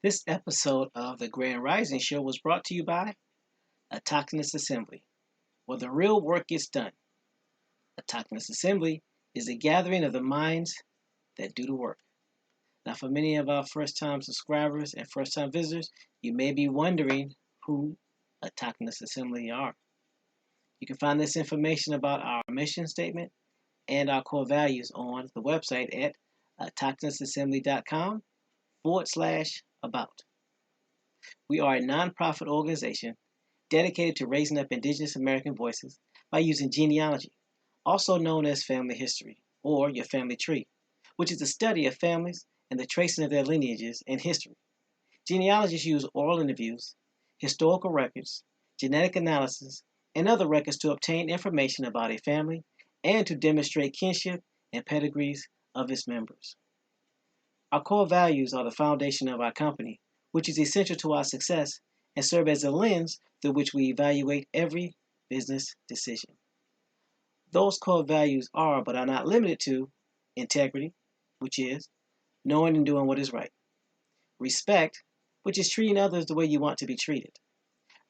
This episode of the Grand Rising Show was brought to you by Autochthonous Assembly, where the real work gets done. Autochthonous Assembly is a gathering of the minds that do the work. Now, for many of our first-time subscribers and first-time visitors, you may be wondering who Autochthonous Assembly are. You can find this information about our mission statement and our core values on the website at autochthonousassembly.com/about. We are a nonprofit organization dedicated to raising up Indigenous American voices by using genealogy, also known as family history, or your family tree, which is the study of families and the tracing of their lineages and history. Genealogists use oral interviews, historical records, genetic analysis, and other records to obtain information about a family and to demonstrate kinship and pedigrees of its members. Our core values are the foundation of our company, which is essential to our success and serve as a lens through which we evaluate every business decision. Those core values are, but are not limited to, integrity, which is knowing and doing what is right; respect, which is treating others the way you want to be treated;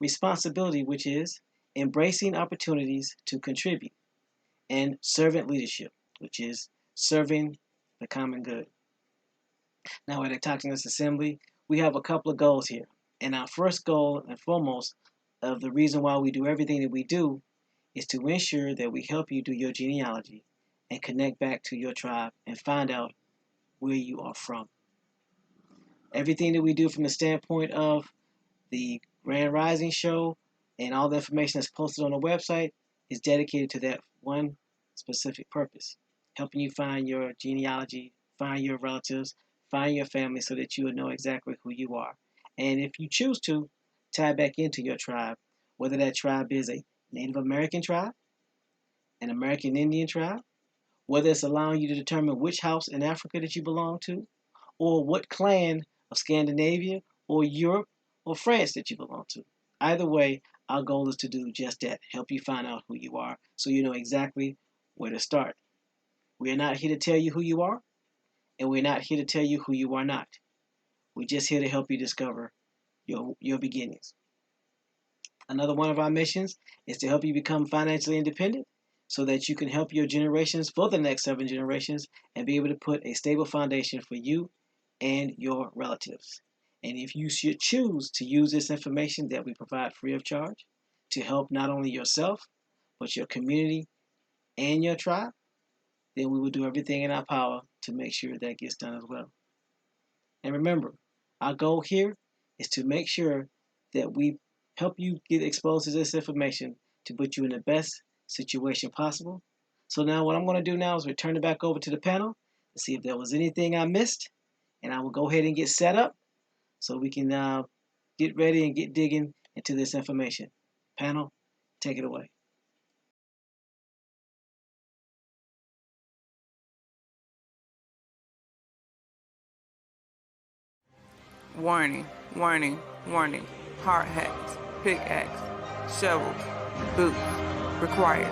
responsibility, which is embracing opportunities to contribute; and servant leadership, which is serving the common good. Now, at Autochthonous Assembly, we have a couple of goals here. And our first goal and foremost of the reason why we do everything that we do is to ensure that we help you do your genealogy and connect back to your tribe and find out where you are from. Everything that we do from the standpoint of the Grand Rising Show and all the information that's posted on the website is dedicated to that one specific purpose: helping you find your genealogy, find your relatives, find your family so that you will know exactly who you are. And if you choose to, tie back into your tribe, whether that tribe is a Native American tribe, an American Indian tribe, whether it's allowing you to determine which house in Africa that you belong to, or what clan of Scandinavia or Europe or France that you belong to. Either way, our goal is to do just that: help you find out who you are so you know exactly where to start. We are not here to tell you who you are, and we're not here to tell you who you are not. We're just here to help you discover your beginnings. Another one of our missions is to help you become financially independent so that you can help your generations for the next 7 generations and be able to put a stable foundation for you and your relatives. And if you should choose to use this information that we provide free of charge to help not only yourself, but your community and your tribe, then we will do everything in our power to make sure that gets done as well. And remember, our goal here is to make sure that we help you get exposed to this information to put you in the best situation possible. So now what I'm going to do now is return it back over to the panel to see if there was anything I missed, and I will go ahead and get set up so we can get ready and get digging into this information. Panel, take it away. Warning, warning, warning. Hard hats, pickaxe, shovels, boots required.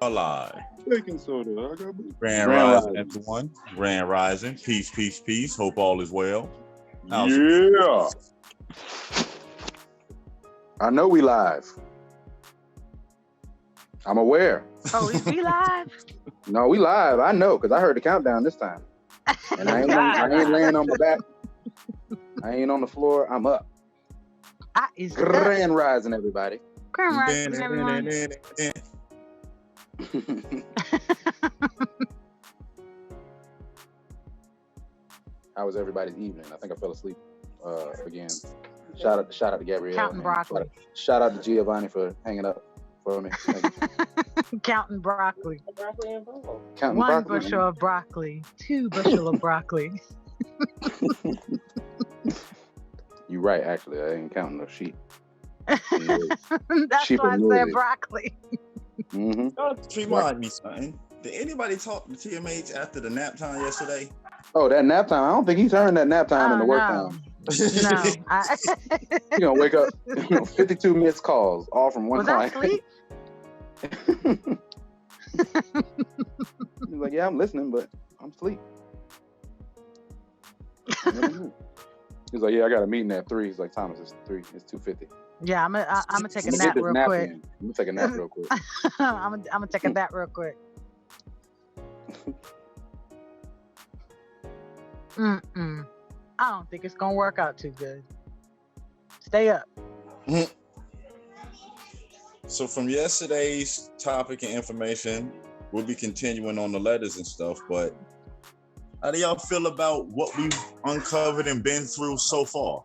Alive. Baking soda. I got Grand Rising, everyone. Grand Rising. Peace, peace, peace. Hope all is well. How's yeah. I know we live. I'm aware. Oh, is we live? No, we live. I know, because I heard the countdown this time. And I ain't laying on my back. I ain't on the floor. I'm up. Grand Rising, everybody. Grand Rising, everyone. How was everybody's evening? I think I fell asleep again. Shout out to Gabrielle. Counting broccoli. Shout out to Giovanni for hanging up for me. Counting broccoli. Counting One broccoli. bushel of broccoli. 2 bushel of broccoli. You're right, actually. I ain't counting no sheep. That's Sheep why I and said movie. broccoli. Mm-hmm. Remind me something. Did anybody talk to TMH after the nap time yesterday? Oh, that nap time. I don't think he turned that nap time into work time. No. You're going to wake up 52 missed calls, all from one client. Was I asleep? He's like, yeah, I'm listening, but I'm asleep. He's like, yeah, I got a meeting at 3. He's like, Thomas, it's 3. It's 2:50. Yeah, I'm gonna take a nap real quick. I'm gonna take a nap real quick. I'm gonna take a nap real quick. I don't think it's gonna work out too good. Stay up. So from yesterday's topic and information, we'll be continuing on the letters and stuff, but how do y'all feel about what we've uncovered and been through so far?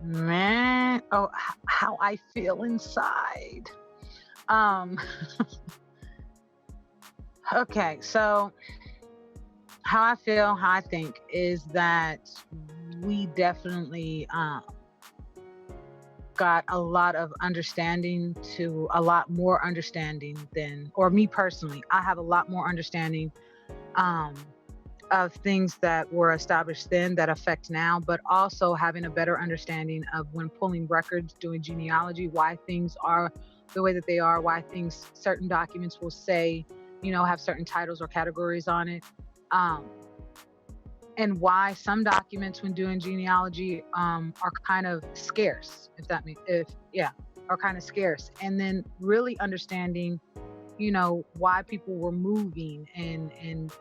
Man, how I feel inside. Okay, so how I feel, how I think is that we definitely got a lot of understanding, to a lot more understanding than, or me personally, I have a lot more understanding of things that were established then that affect now, but also having a better understanding of when pulling records, doing genealogy, why things are the way that they are, why things, certain documents will say, have certain titles or categories on it. And why some documents when doing genealogy are kind of scarce, are kind of scarce. And then really understanding, why people were moving and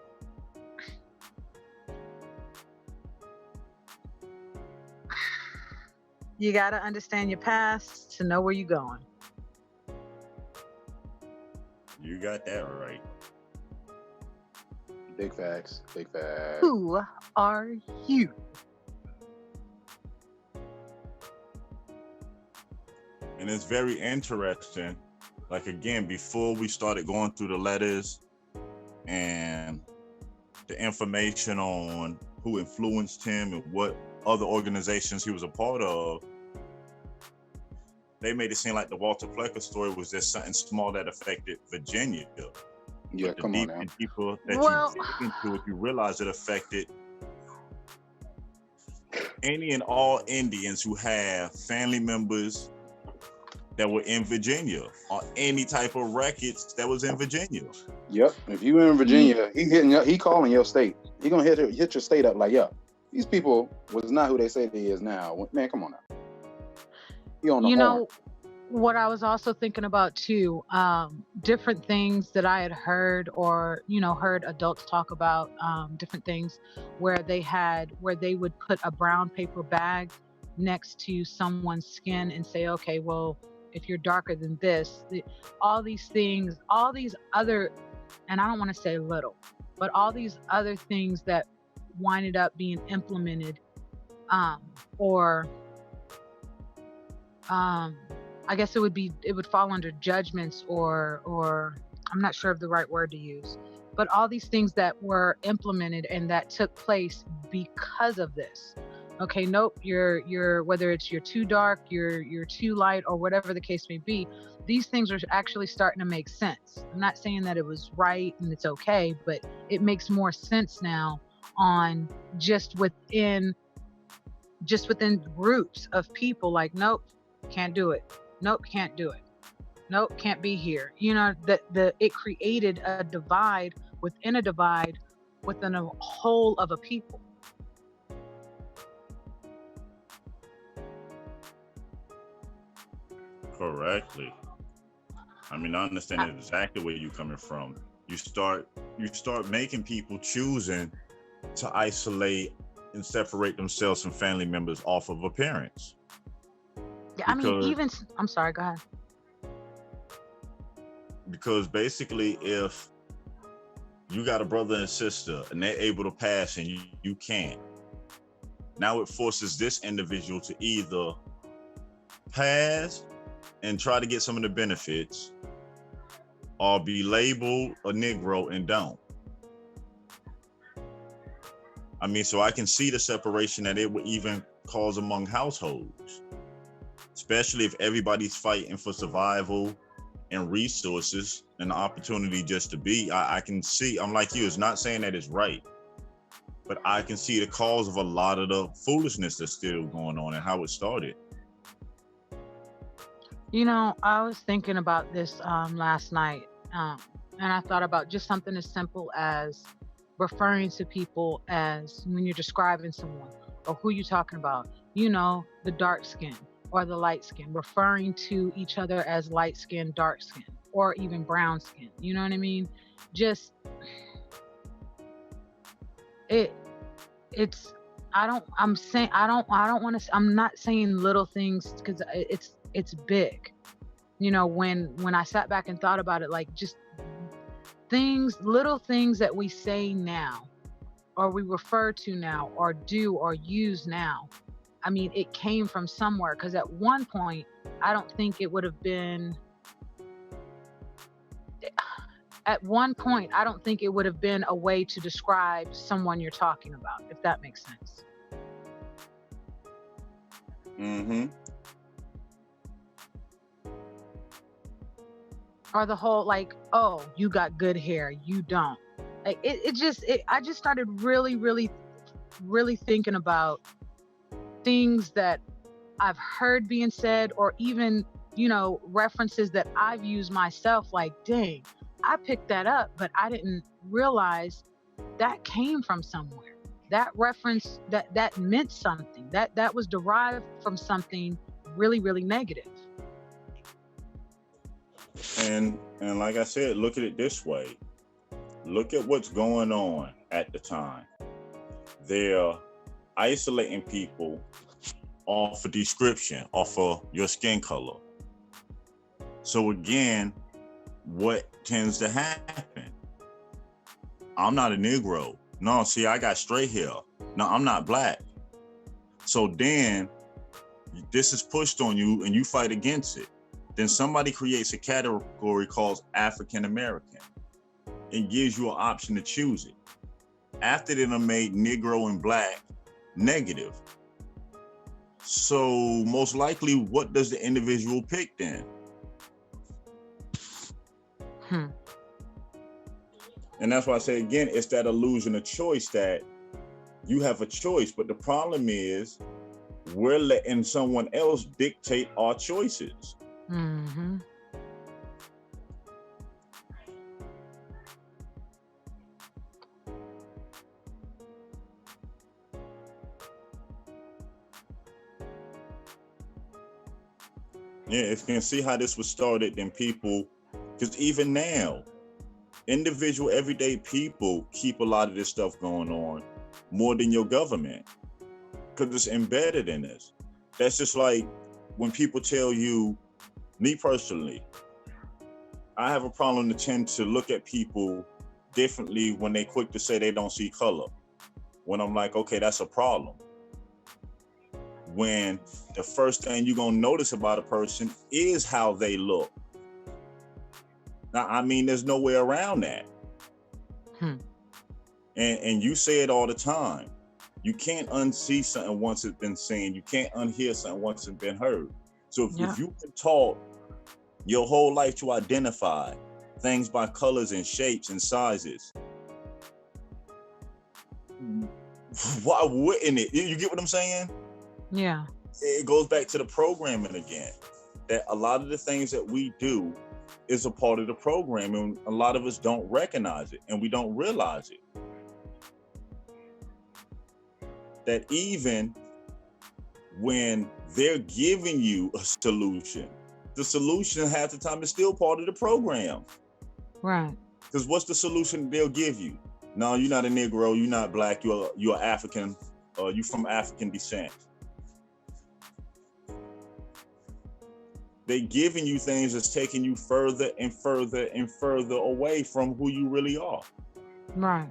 you got to understand your past to know where you're going. You got that right. Big facts. Big facts. Who are you? And it's very interesting. Like, again, before we started going through the letters and the information on who influenced him and what other organizations he was a part of, they made it seem like the Walter Plecker story was just something small that affected Virginia. Yeah, but come on now. Deeper that you dig into it, you realize it affected any and all Indians who have family members that were in Virginia, or any type of records that was in Virginia. Yep. If you in Virginia, he calling your state. He gonna hit your state up like, yeah, these people was not who they say they is now. Man, come on now. He on the horn. What I was also thinking about too, different things that I had heard or, heard adults talk about, different things where they would put a brown paper bag next to someone's skin and say, okay, well, if you're darker than this, all these things, all these other, and I don't want to say little, but all these other things that winded up being implemented, I guess it would fall under judgments or I'm not sure of the right word to use, but all these things that were implemented and that took place because of this. Okay, nope, you're whether it's you're too dark, you're too light, or whatever the case may be, these things are actually starting to make sense. I'm not saying that it was right and it's okay, but it makes more sense now on just within groups of people, like, nope, can't do it. Nope, can't do it. Nope, can't be here. It created a divide within a whole of a people. Correctly. I mean, I understand exactly where you're coming from. You start making people choosing to isolate and separate themselves from family members off of appearance. Yeah, I'm sorry, go ahead. Because basically, if you got a brother and sister and they're able to pass and you can't, now it forces this individual to either pass and try to get some of the benefits, or be labeled a Negro and don't. I mean, so I can see the separation that it would even cause among households, especially if everybody's fighting for survival and resources and the opportunity just to be. I can see, I'm like you, it's not saying that it's right, but I can see the cause of a lot of the foolishness that's still going on and how it started. I was thinking about this last night, and I thought about just something as simple as referring to people as, when you're describing someone or who you're talking about, the dark skin or the light skin, referring to each other as light skin, dark skin, or even brown skin. You know what I mean? Just it's I'm not saying little things, because it's big. When I sat back and thought about it, like, just little things that we say now, or we refer to now, or do or use now. I mean, it came from somewhere, because at one point, I don't think it would have been a way to describe someone you're talking about, if that makes sense. Mm-hmm. Or the whole, like, oh, you got good hair, you don't. Like, I just started really, really, really thinking about things that I've heard being said, or even, references that I've used myself. Like, dang, I picked that up, but I didn't realize that came from somewhere. That reference, that meant something. That was derived from something really, really negative. And like I said, look at it this way. Look at what's going on at the time. They're isolating people off of description, off of your skin color. So again, what tends to happen? I'm not a Negro. No, see, I got straight hair. No, I'm not black. So then this is pushed on you and you fight against it. Then somebody creates a category called African American and gives you an option to choose it. After they done made Negro and black negative. So most likely, what does the individual pick then? And that's why I say, again, it's that illusion of choice, that you have a choice. But the problem is we're letting someone else dictate our choices. Mm-hmm. Yeah, if you can see how this was started, then people, because even now, individual everyday people keep a lot of this stuff going on more than your government, because it's embedded in us. That's just like when people tell you, me personally, I have a problem to tend to look at people differently when they quick to say they don't see color. When I'm like, okay, that's a problem. When the first thing you're gonna notice about a person is how they look. Now, I mean, there's no way around that. And you say it all the time. You can't unsee something once it's been seen. You can't unhear something once it's been heard. So if you've been taught your whole life to identify things by colors and shapes and sizes, why wouldn't it? You get what I'm saying? Yeah. It goes back to the programming again. that a lot of the things that we do is a part of the program, and a lot of us don't recognize it and we don't realize it. That even when they're giving you a solution, the solution half the time is still part of the program. Right. Because what's the solution they'll give you? No, you're not a Negro, you're not Black, you're African, you from African descent. They giving you things that's taking you further and further and further away from who you really are. Right.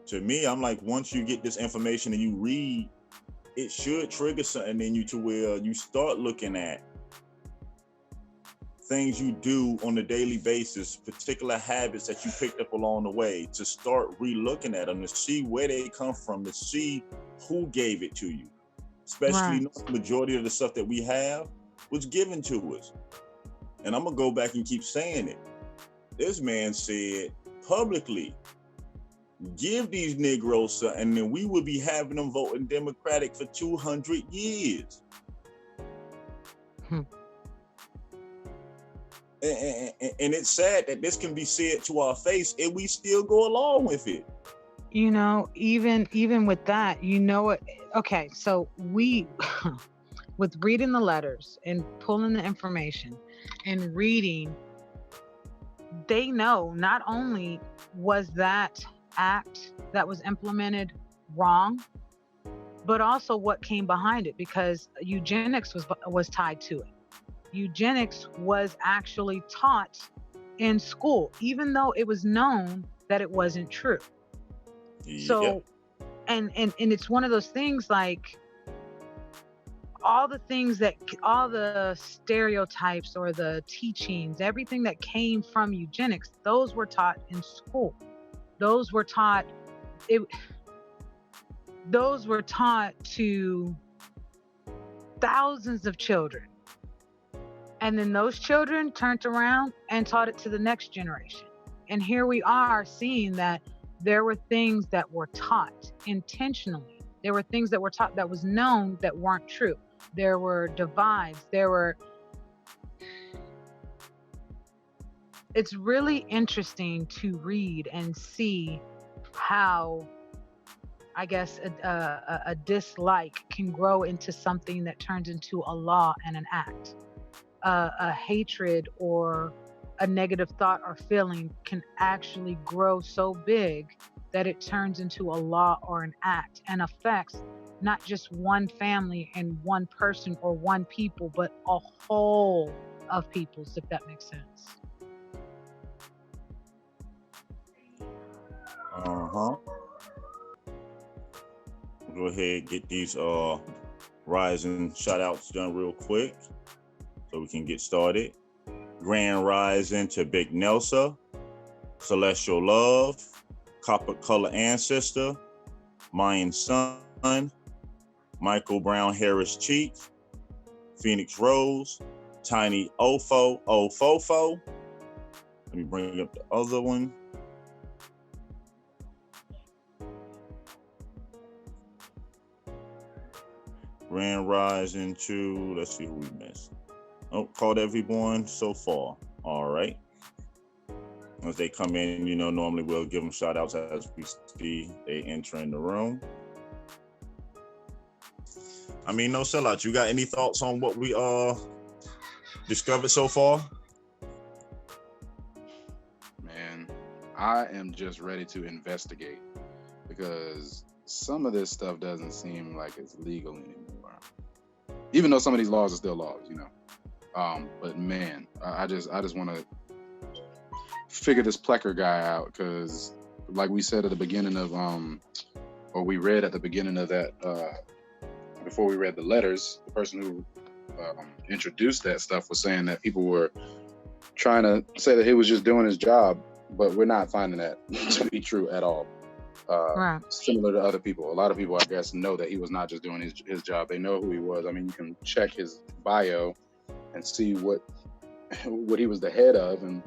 To me, I'm like, once you get this information and you read, it should trigger something in you to where you start looking at things you do on a daily basis, particular habits that you picked up along the way, to start re-looking at them, to see where they come from, to see who gave it to you. Especially the majority of the stuff that we have was given to us. And I'm gonna go back and keep saying it. This man said publicly, give these Negroes something, and then we would be having them voting Democratic for 200 years. And it's sad that this can be said to our face and we still go along with it. You know, even with that, you know what? Okay, so we, with reading the letters and pulling the information and reading, they know not only was that act that was implemented wrong, but also what came behind it, because eugenics was tied to it. Eugenics was actually taught in school, even though it was known that it wasn't true. So, and it's one of those things, like all the stereotypes or the teachings, everything that came from eugenics, those were taught in school. Those were taught to thousands of children. And then those children turned around and taught it to the next generation. And here we are seeing that there were things that were taught intentionally. There were things that were taught that was known that weren't true. There were divides. It's really interesting to read and see how, I guess, a dislike can grow into something that turns into a law and an act. A hatred or a negative thought or feeling can actually grow so big that it turns into a law or an act and affects not just one family and one person or one people, but a whole of peoples, if that makes sense. Go ahead, get these rising shout outs done real quick so we can get started. Grand rising to Big Nelsa, Celestial Love, Copper Color Ancestor, Mayan Sun, Michael Brown Harris Cheek, Phoenix Rose, Tiny Ofofo. Let me bring up the other one. Grand rising to, let's see who we missed. Oh, called everyone so far. All right. As they come in, normally we'll give them shout outs as we see they enter in the room. I mean, no sellout. You got any thoughts on what we discovered so far? Man, I am just ready to investigate, because some of this stuff doesn't seem like it's legal anymore. Even though some of these laws are still laws, But man, I just want to figure this Plecker guy out, because like we said at the beginning of or we read at the beginning of that before we read the letters, the person who introduced that stuff was saying that people were trying to say that he was just doing his job, but we're not finding that to be true at all. Right. Similar to other people, a lot of people, I guess, know that he was not just doing his job. They know who he was. I mean, you can check his bio and see what he was the head of and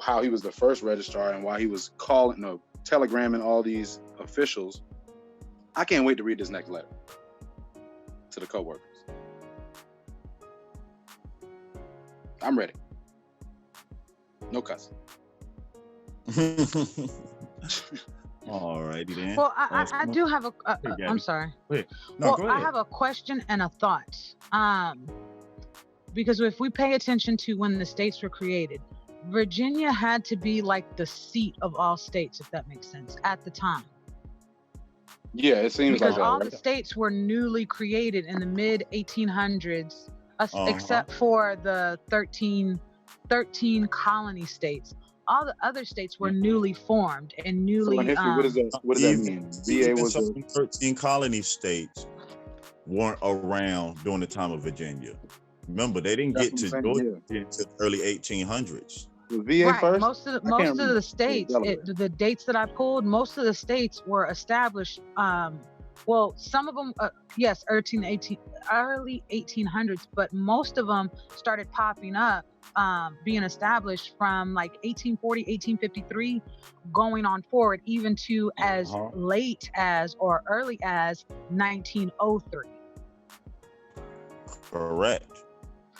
how he was the first registrar and why he was telegramming all these officials. I can't wait to read this next letter. to the coworkers. I'm ready. No cussing. All righty then. Well, I do have a. I'm sorry. Wait. No, Well, go ahead. I have a question and a thought. Because if we pay attention to when the states were created, Virginia had to be like the seat of all states, if that makes sense, at the time. Yeah, it seems Because like all the states were newly created in the mid 1800s, except for the 13 colony states. All the other states were newly formed and newly. So in history, what does that mean? VA was some 13 colony states weren't around during the time of Virginia. Remember, they didn't get to Georgia until early 1800s. Was VA right. first? Most of the states, the dates that I pulled, most of the states were established. Well, some of them, yes, early 1800s, but most of them started popping up, being established from like 1840, 1853, going on forward, even to as late as or early as 1903. Correct.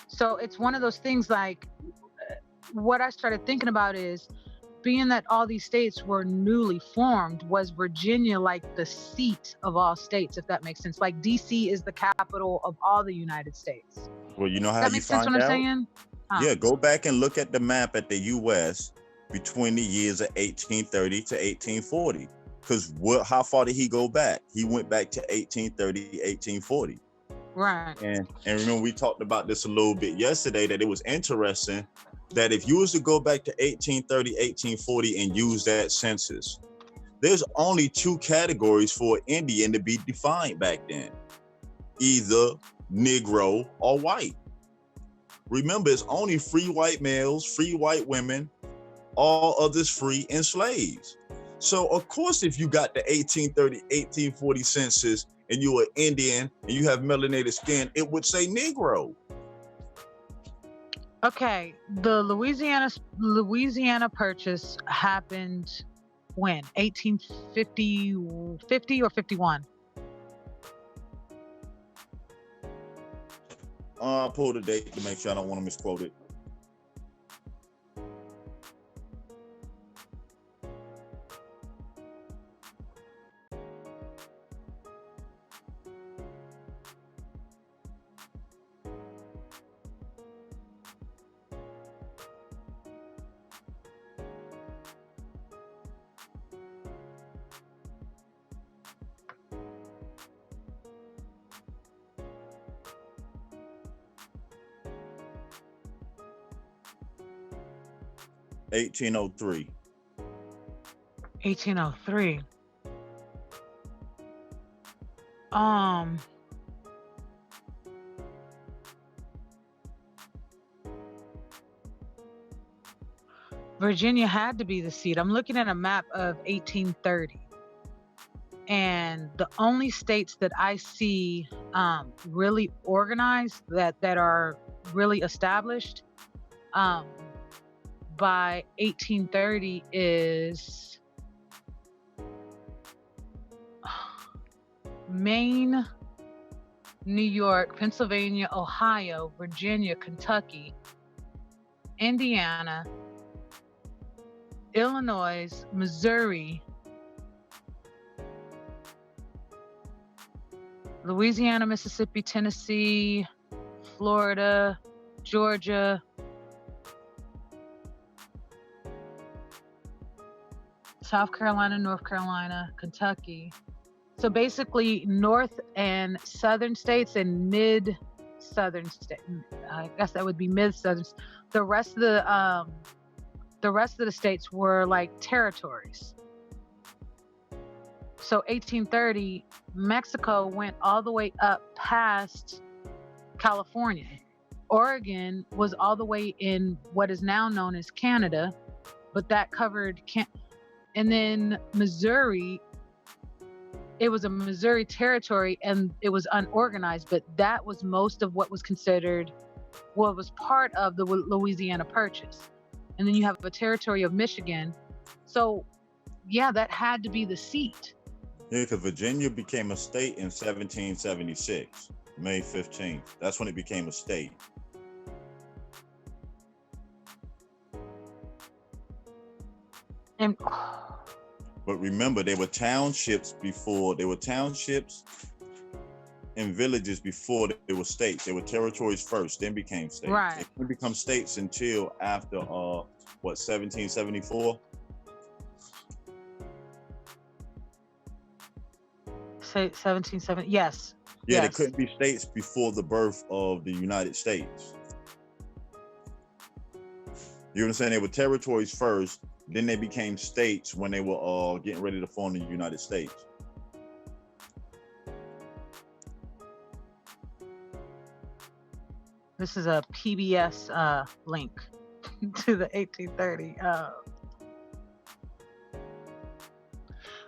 So it's one of those things like what I started thinking about is being that all these states were newly formed, was Virginia like the seat of all states, if that makes sense? Like DC is the capital of all the United States. Well, you know how that you makes sense find what out? I'm saying? Yeah, go back and look at the map at the U.S. between the years of 1830 to 1840. Because how far did he go back? He went back to 1830, 1840. Right. And remember, we talked about this a little bit yesterday, that it was interesting that if you was to go back to 1830, 1840 and use that census, there's only two categories for Indian to be defined back then. Either Negro or white. Remember, it's only free white males, free white women, all others free and slaves. So of course, if you got the 1830, 1840 census and you are Indian and you have melanated skin, it would say Negro. Okay, the Louisiana Purchase happened when? 1850 or 51? I'll pull the date to make sure I don't want to misquote it. $1803. 1803. Virginia had to be the seat. I'm looking at a map of 1830. And the only states that I see really organized, that are really established by 1830 is Maine, New York, Pennsylvania, Ohio, Virginia, Kentucky, Indiana, Illinois, Missouri, Louisiana, Mississippi, Tennessee, Florida, Georgia, South Carolina, North Carolina, Kentucky. So basically North and Southern states and mid-Southern states. I guess that would be mid-Southern. The rest of the states were like territories. So 1830, Mexico went all the way up past California. Oregon was all the way in what is now known as Canada, but that covered and then Missouri, it was a Missouri territory and it was unorganized, but that was most of what was part of the Louisiana Purchase. And then you have a territory of Michigan. So yeah, that had to be the seat. Yeah, because Virginia became a state in 1776. May 15th. That's when it became a state. And But remember, they were townships before. They were townships and villages before they were states. They were territories first, then became states. Right. They couldn't become states until after 1774? say 1770. Yes. Yeah, Yes. they couldn't be states before the birth of the United States. You understand? They were territories first, then they became states when they were getting ready to form the United States. This is a PBS link to the 1830.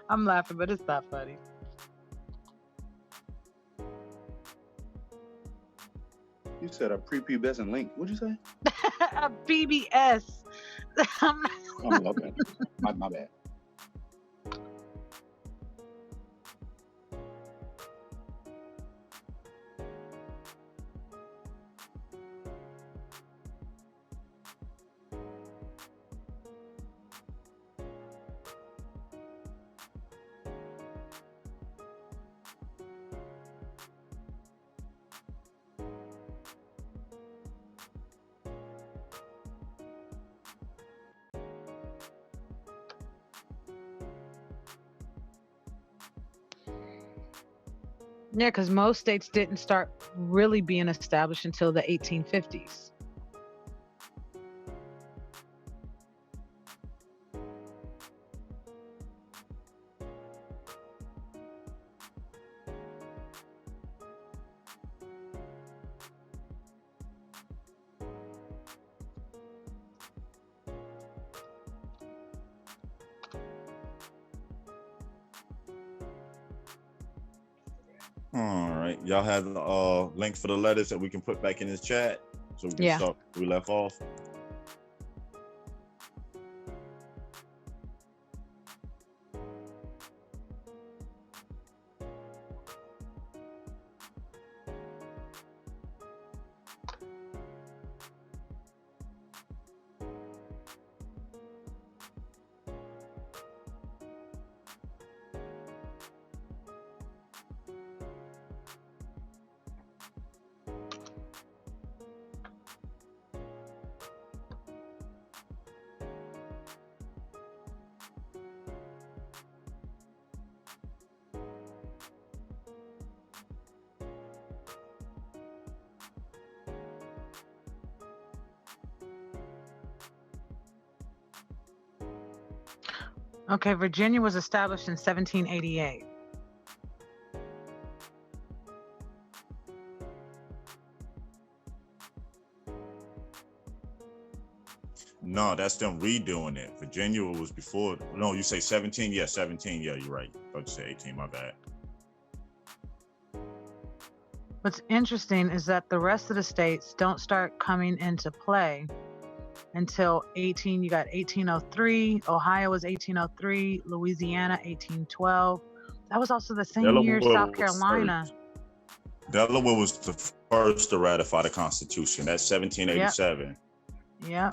I'm laughing, but it's not funny. You said a prepubescent link. What'd you say? A PBS. I'm not- Oh, okay. My bad. Yeah, because most states didn't start really being established until the 1850s. All right. Y'all have links for the letters that we can put back in this chat so we can Yeah. start where we left off. Okay, Virginia was established in 1788. No, that's them redoing it. Virginia was before. No, you say 17? Yeah, 17. Yeah, you're right. I thought you said 18. My bad. What's interesting is that the rest of the states don't start coming into play until you got 1803. Ohio was 1803. Louisiana 1812. That was also the same year South was Carolina. first. Delaware was the first to ratify the Constitution. That's 1787. Yep.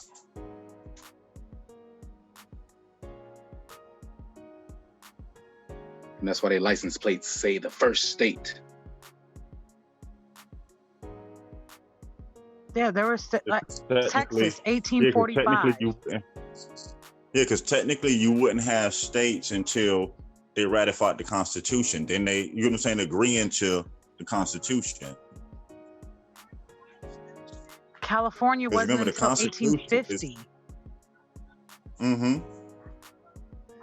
And that's why their license plates say the first state. Yeah, there was like Technically- Texas 1845. because technically you wouldn't have states until they ratified the Constitution. Then they, you know what I'm saying, agreeing to the Constitution. California 'Cause wasn't remember, the until Constitution 1850. Mm-hmm.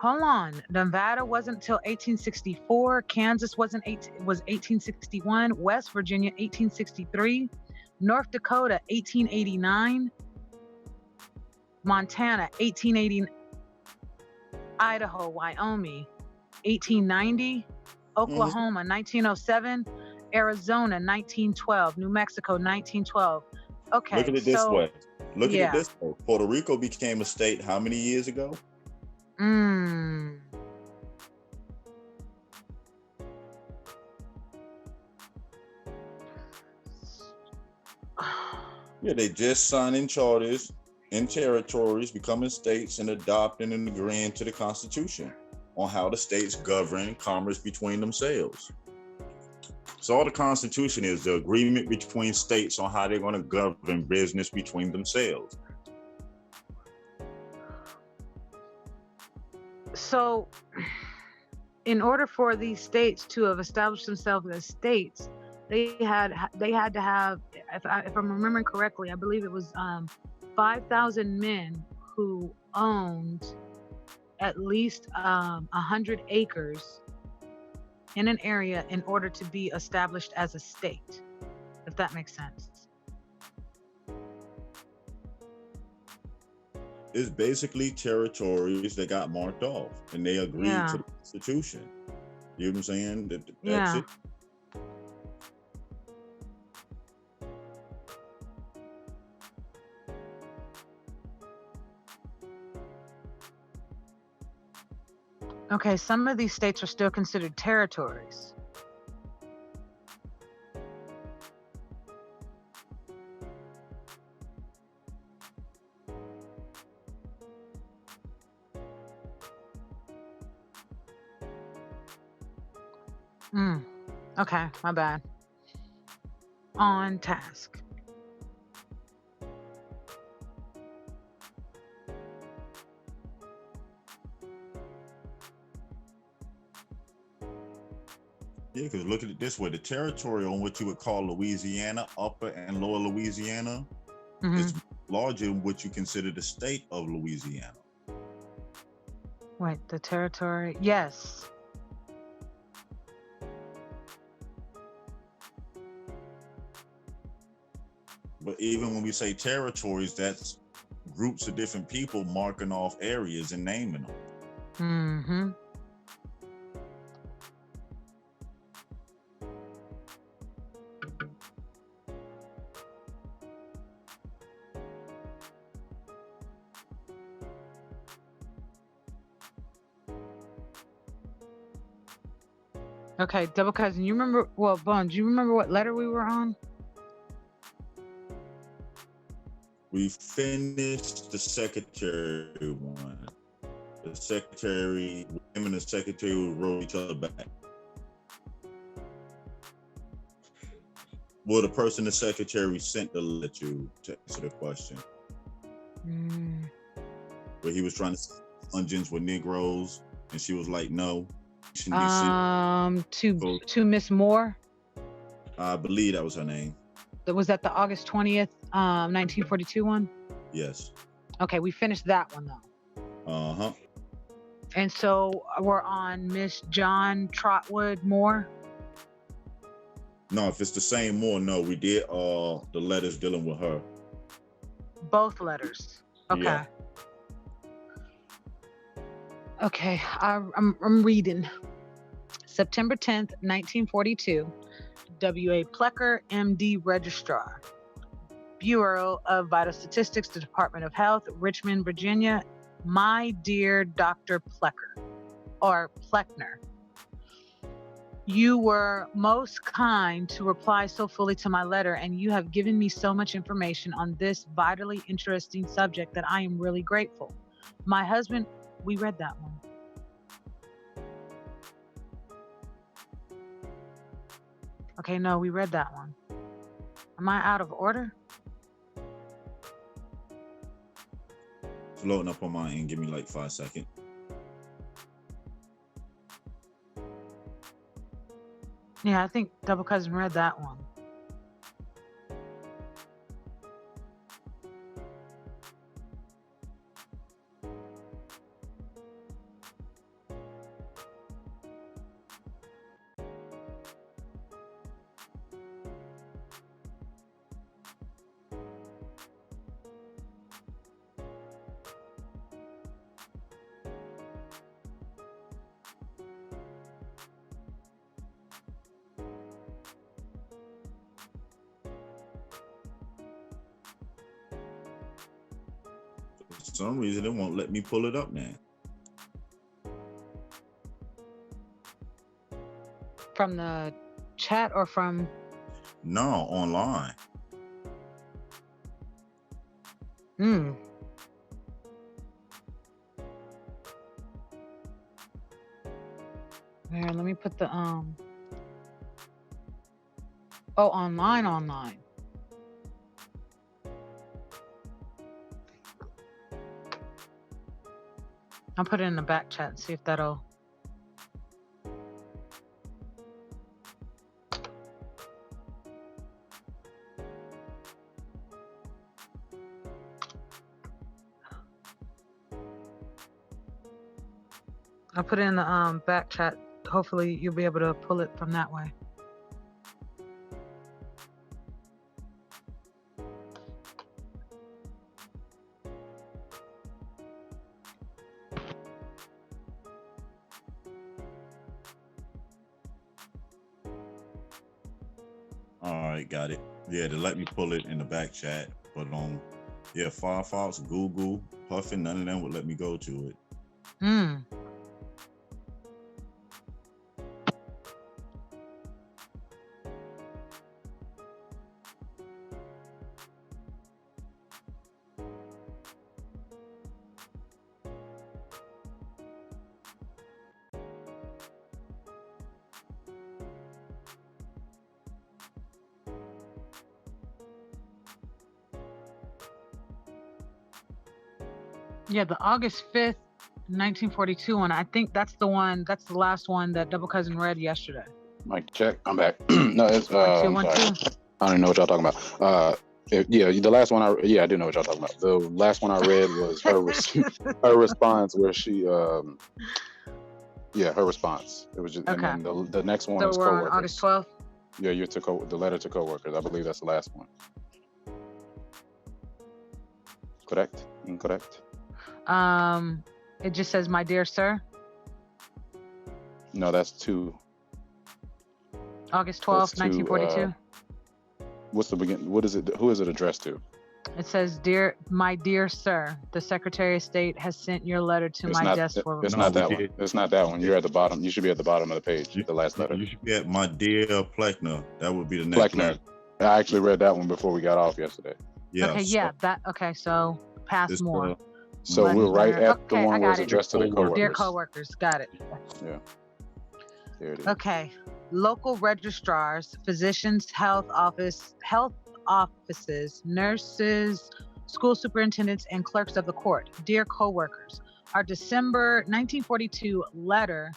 Hold on. Nevada wasn't until 1864. Kansas was 1861. West Virginia 1863. North Dakota 1889. Montana 1880. Idaho, Wyoming 1890. Oklahoma 1907. Arizona 1912. New Mexico 1912. Okay. Look at it this way. Look yeah. at it this way. Puerto Rico became a state how many years ago? Yeah, they just signing charters in territories, becoming states, and adopting and agreeing to the Constitution on how the states govern commerce between themselves. So all the Constitution is the agreement between states on how they're going to govern business between themselves. So, in order for these states to have established themselves as states, they had to have, if I'm remembering correctly, I believe it was 5,000 men who owned at least 100 acres in an area in order to be established as a state, if that makes sense. It's basically territories that got marked off and they agreed to the Constitution. You know what I'm saying? That's it. Okay, some of these states are still considered territories. Okay, my bad. On task. Yeah, because look at it this way: the territory on what you would call Louisiana, Upper and Lower Louisiana, is larger than what you consider the state of Louisiana. Wait, the territory? Yes. But even when we say territories, that's groups of different people marking off areas and naming them. Mm-hmm. Okay, double cousin, you remember, well, Bone, do you remember what letter we were on? We finished the secretary one. The secretary, him and the secretary wrote each other back. Well, the person the secretary sent the letter to answer the question. Where he was trying to say onions were Negroes, and she was like, no. To Miss Moore? I believe that was her name. Was that the August 20th, 1942 one? Yes. Okay, we finished that one though. Uh-huh. And so we're on Miss John Trotwood Moore? No, if it's the same Moore, no, we did the letters dealing with her. Both letters. Okay. Yeah. Okay, I'm reading. September 10th, 1942. W.A. Plecker, M.D., Registrar. Bureau of Vital Statistics, the Department of Health, Richmond, Virginia. My dear Dr. Plecker, or Pleckner. You were most kind to reply so fully to my letter, and you have given me so much information on this vitally interesting subject that I am really grateful. My husband, we read that one. Okay, no, we read that one. Am I out of order? It's loading up on my end. Give me like 5 seconds. Yeah, I think double cousin read that one. For some reason, it won't let me pull it up now. From the chat or from? No, online. Hmm. Here, let me put the Oh, online. I'll put it in the back chat and see if that'll. I'll put it in the back chat. Hopefully you'll be able to pull it from that way. All right, got it. Yeah, to let me pull it in the back chat, but yeah, Firefox, Google, Puffin, none of them would let me go to it. Hmm. Yeah, the August 5th, 1942 one. I think that's the one. That's the last one that Double Cousin read yesterday. Mic check. I'm back. No, it's I'm 1, 2, 1, sorry. 2. I don't even know what y'all talking about. Yeah, the last one I do know what y'all talking about. The last one I read was her her response where she her response. It was just Okay. and then the next one So is we're on coworkers. August 12th. Yeah, you took the letter to coworkers. I believe that's the last one. Correct? Incorrect? It just says, "My dear sir." No, that's 2. August 12th, That's 2, 1942. What's the begin? What is it? Who is it addressed to? It says, "My dear sir, the Secretary of State has sent your letter to my desk for." It's No, not we that did. one. It's not that one. You're at the bottom. You should be at the bottom of the page. The last letter. You should be at my dear Plecker. That would be the next Plecker. letter. I actually read that one before we got off yesterday. Yeah. Okay, yeah, that. Okay, so pass It's more. So we're right at the Okay, I one where it's got it. addressed to the coworkers. Dear coworkers, got it. Yeah. There it is. Okay. Local registrars, physicians, health offices, nurses, school superintendents, and clerks of the court. Dear coworkers, our December 1942 letter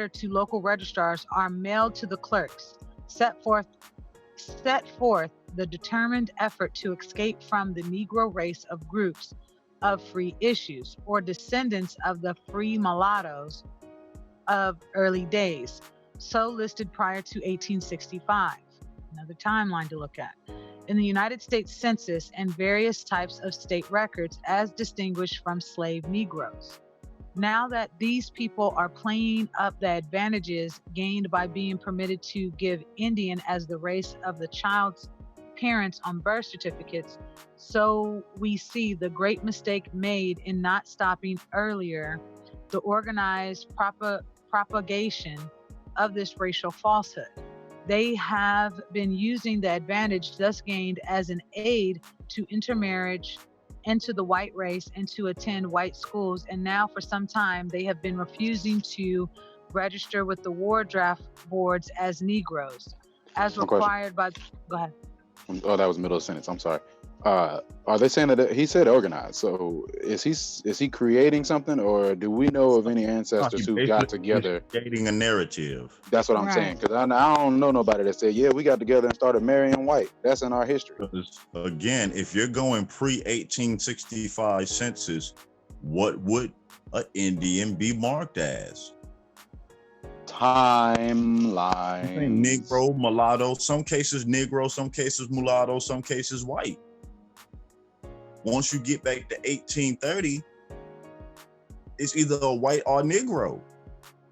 to local registrars are mailed to the clerks. Set forth the determined effort to escape from the Negro race of groups of free issues or descendants of the free mulattoes of early days, so listed prior to 1865. Another timeline to look at. In the United States Census and various types of state records as distinguished from slave Negroes. Now that these people are playing up the advantages gained by being permitted to give Indian as the race of the child's parents on birth certificates, so we see the great mistake made in not stopping earlier the organized propagation of this racial falsehood. They have been using the advantage thus gained as an aid to intermarriage into the white race and to attend white schools, and now for some time they have been refusing to register with the war draft boards as Negroes, as required by. Go ahead. Oh, that was middle of sentence. I'm sorry. Are they saying that he said organized? So is he creating something, or do we know of any ancestors who got together creating a narrative? That's what I'm saying, because I don't know nobody that said, yeah, we got together and started marrying white. That's in our history. Again, if you're going pre-1865 census, what would an Indian be marked as? Timeline. Negro, mulatto, some cases Negro, some cases mulatto, some cases white. Once you get back to 1830, it's either a white or Negro.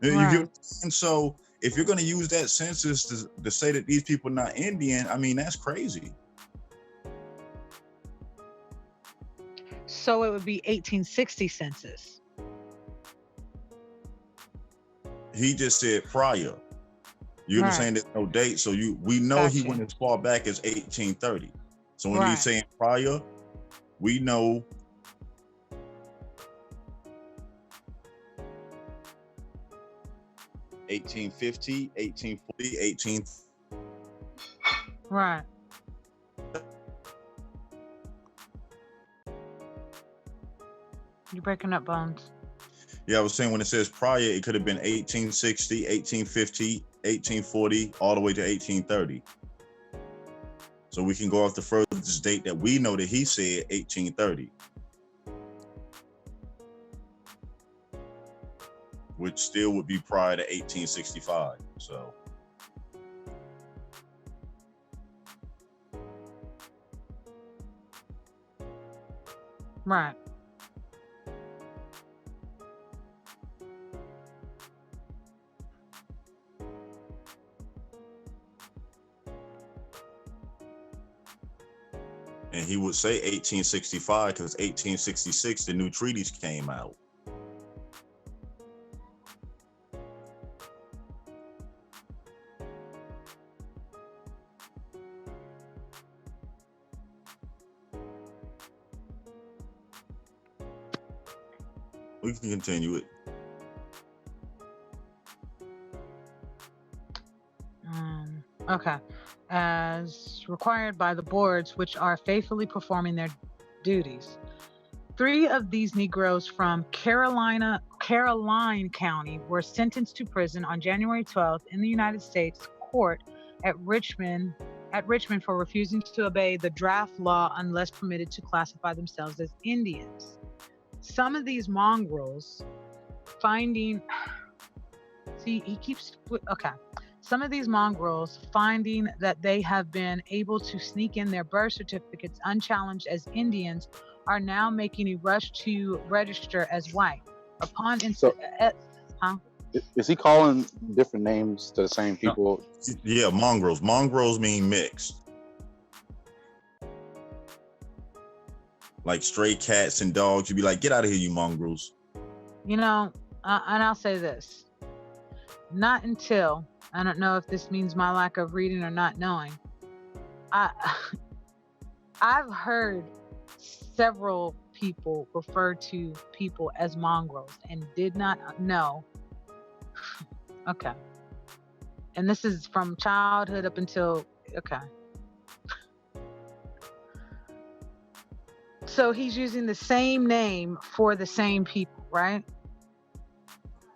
Right. And so if you're going to use that census to say that these people are not Indian, I mean, that's crazy. So it would be 1860 census. He just said prior. You understand there's no date, so we know he went as far back as 1830. So when you're saying prior, we know (1850, 1840, 18). Right. You're breaking up, Bones. Yeah, I was saying when it says prior, it could have been 1860, 1850, 1840, all the way to 1830. So we can go off the furthest date that we know that he said 1830. Which still would be prior to 1865. So. Right. And he would say 1865 because 1866, the new treaties came out. We can continue it. Okay. As required by the boards which are faithfully performing their duties. 3 of these Negroes from Caroline County were sentenced to prison on January 12th in the United States Court at Richmond for refusing to obey the draft law unless permitted to classify themselves as Indians. Some of these mongrels finding that they have been able to sneak in their birth certificates unchallenged as Indians are now making a rush to register as white. Is he calling different names to the same people? Yeah, mongrels. Mongrels mean mixed. Like stray cats and dogs. You'd be like, get out of here, you mongrels. And I'll say this. Not until, I don't know if this means my lack of reading or not knowing, I've heard several people refer to people as mongrels and did not know. Okay. And this is from childhood up until, okay. So he's using the same name for the same people, right?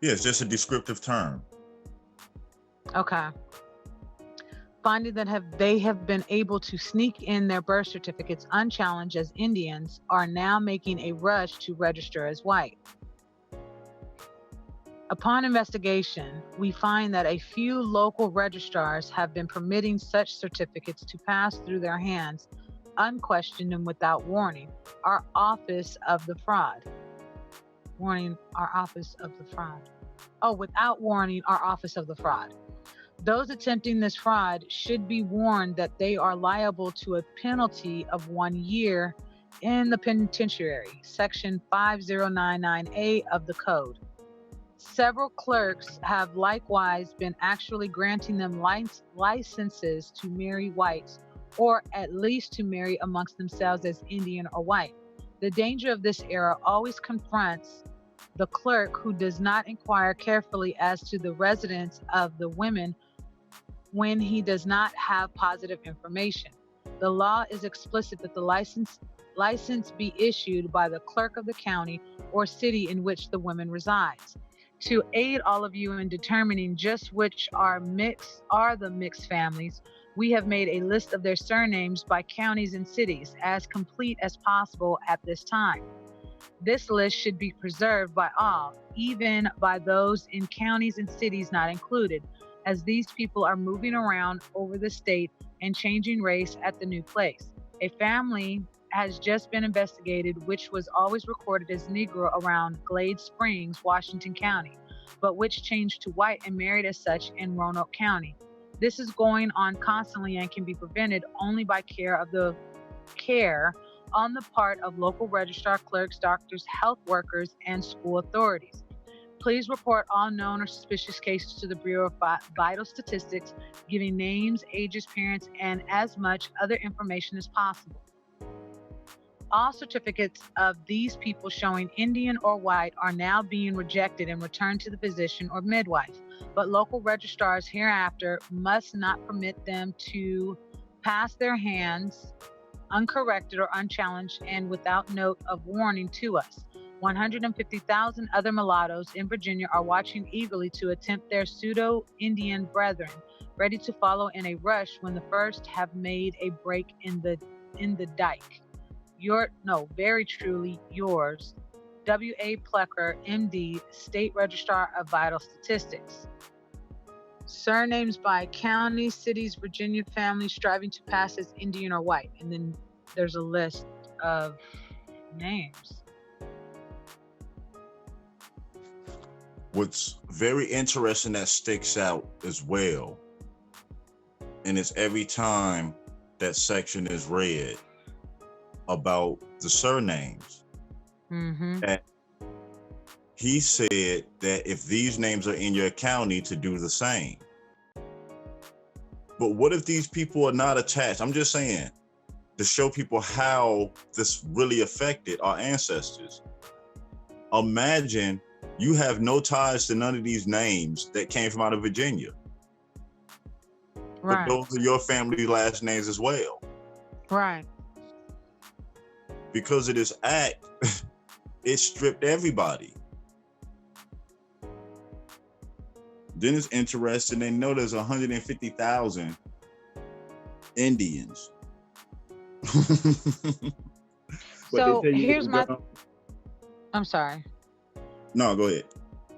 Yeah, it's just a descriptive term. Okay. Finding that they have been able to sneak in their birth certificates unchallenged as Indians are now making a rush to register as white. Upon investigation, we find that a few local registrars have been permitting such certificates to pass through their hands unquestioned and without warning. Our office of the fraud. Without warning, our office of the fraud. Those attempting this fraud should be warned that they are liable to a penalty of 1 year in the penitentiary, section 5099A of the code. Several clerks have likewise been actually granting them licenses to marry whites, or at least to marry amongst themselves as Indian or white. The danger of this error always confronts the clerk who does not inquire carefully as to the residence of the women when he does not have positive information. The law is explicit that the license be issued by the clerk of the county or city in which the woman resides. To aid all of you in determining just which are the mixed families, we have made a list of their surnames by counties and cities as complete as possible at this time. This list should be preserved by all, even by those in counties and cities not included, as these people are moving around over the state and changing race at the new place. A family has just been investigated which was always recorded as Negro around Glade Springs, Washington County, but which changed to white and married as such in Roanoke County. This is going on constantly and can be prevented only by care on the part of local registrar, clerks, doctors, health workers, and school authorities. Please report all known or suspicious cases to the Bureau of Vital Statistics, giving names, ages, parents, and as much other information as possible. All certificates of these people showing Indian or white are now being rejected and returned to the physician or midwife. But local registrars hereafter must not permit them to pass their hands uncorrected or unchallenged and without note of warning to us. 150,000 other mulattoes in Virginia are watching eagerly to attempt their pseudo-Indian brethren, ready to follow in a rush when the first have made a break in the dike. Very truly yours, W.A. Plecker, M.D., State Registrar of Vital Statistics. Surnames by counties, cities, Virginia families striving to pass as Indian or white. And then there's a list of names. What's very interesting that sticks out as well, and it's every time that section is read about the surnames, that he said that if these names are in your county, to do the same. But what if these people are not attached? I'm just saying, to show people how this really affected our ancestors. Imagine you have no ties to none of these names that came from out of Virginia. Right. But those are your family last names as well. Right. Because of this act, it stripped everybody. Then it's interesting, they know there's 150,000 Indians. So here's my... I'm sorry. No, go ahead.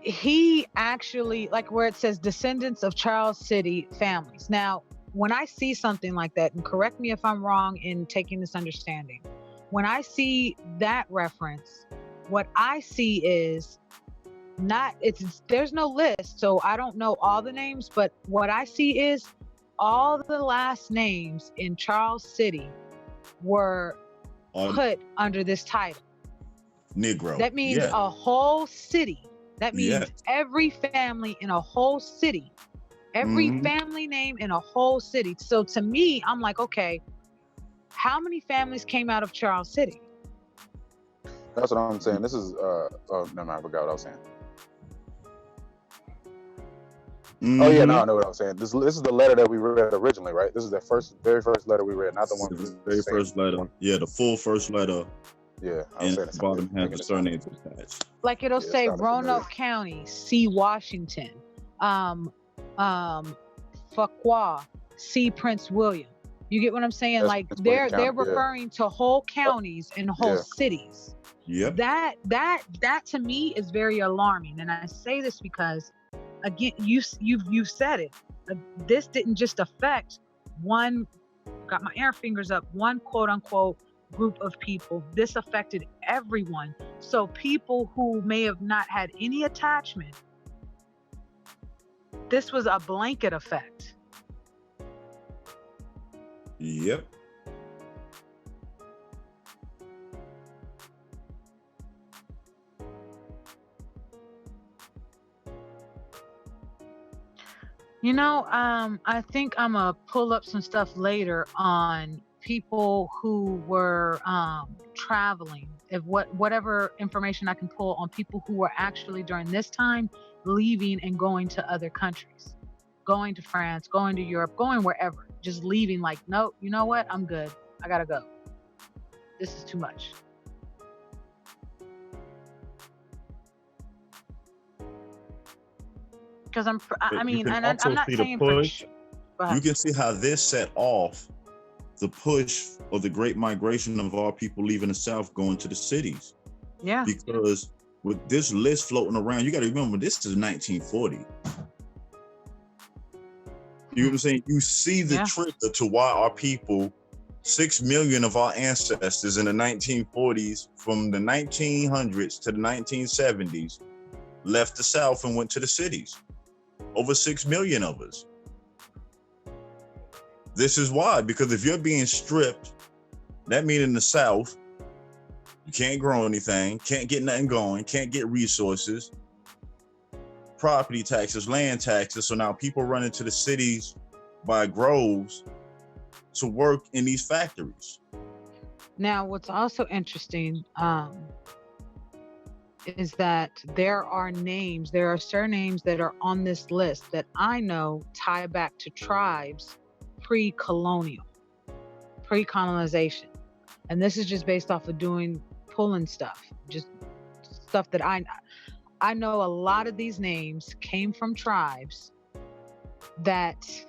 He actually, like where it says descendants of Charles City families. Now, when I see something like that, and correct me if I'm wrong in taking this understanding, when I see that reference, what I see is there's no list, so I don't know all the names, but what I see is all the last names in Charles City were put under this title. Negro. That means a whole city. That means every family in a whole city. Every family name in a whole city. So to me, I'm like, okay, how many families came out of Charles City? That's what I'm saying. This is oh no, I forgot what I was saying. Oh yeah, no, I know what I was saying. This is the letter that we read originally, right? This is the very first letter we read, not the one. The very first letter. Yeah, the full first letter. Yeah, and the bottom has the surnames attached. Like it'll say Roanoke County, C. Washington, Fuqua, C. Prince William. You get what I'm saying? That's, like they're referring to whole counties and whole cities. Yep. That to me is very alarming, and I say this because, again, you've said it. This didn't just affect one. Got my air fingers up. One quote unquote group of people. This affected everyone. So people who may have not had any attachment, this was a blanket effect. Yep. You know, I think I'm gonna pull up some stuff later on people who were traveling, if whatever information I can pull on people who were actually during this time leaving and going to other countries, going to France, going to Europe, going wherever, just leaving like, no, you know what? I'm good. I gotta go. This is too much. Because I mean, and I'm not saying push. You can see how this set off the push of the great migration of our people leaving the South going to the cities. Yeah. Because with this list floating around, you got to remember this is 1940. You know what I'm saying? You see the trigger to why our people, 6 million of our ancestors in the 1940s, from the 1900s to the 1970s, left the South and went to the cities. Over 6 million of us. This is why, because if you're being stripped, that means in the South, you can't grow anything, can't get nothing going, can't get resources, property taxes, land taxes. So now people run into the cities by groves to work in these factories. Now, what's also interesting is that there are names, there are surnames that are on this list that I know tie back to tribes pre-colonial, pre-colonization. And this is just based off of pulling stuff, just stuff that I know. A lot of these names came from tribes that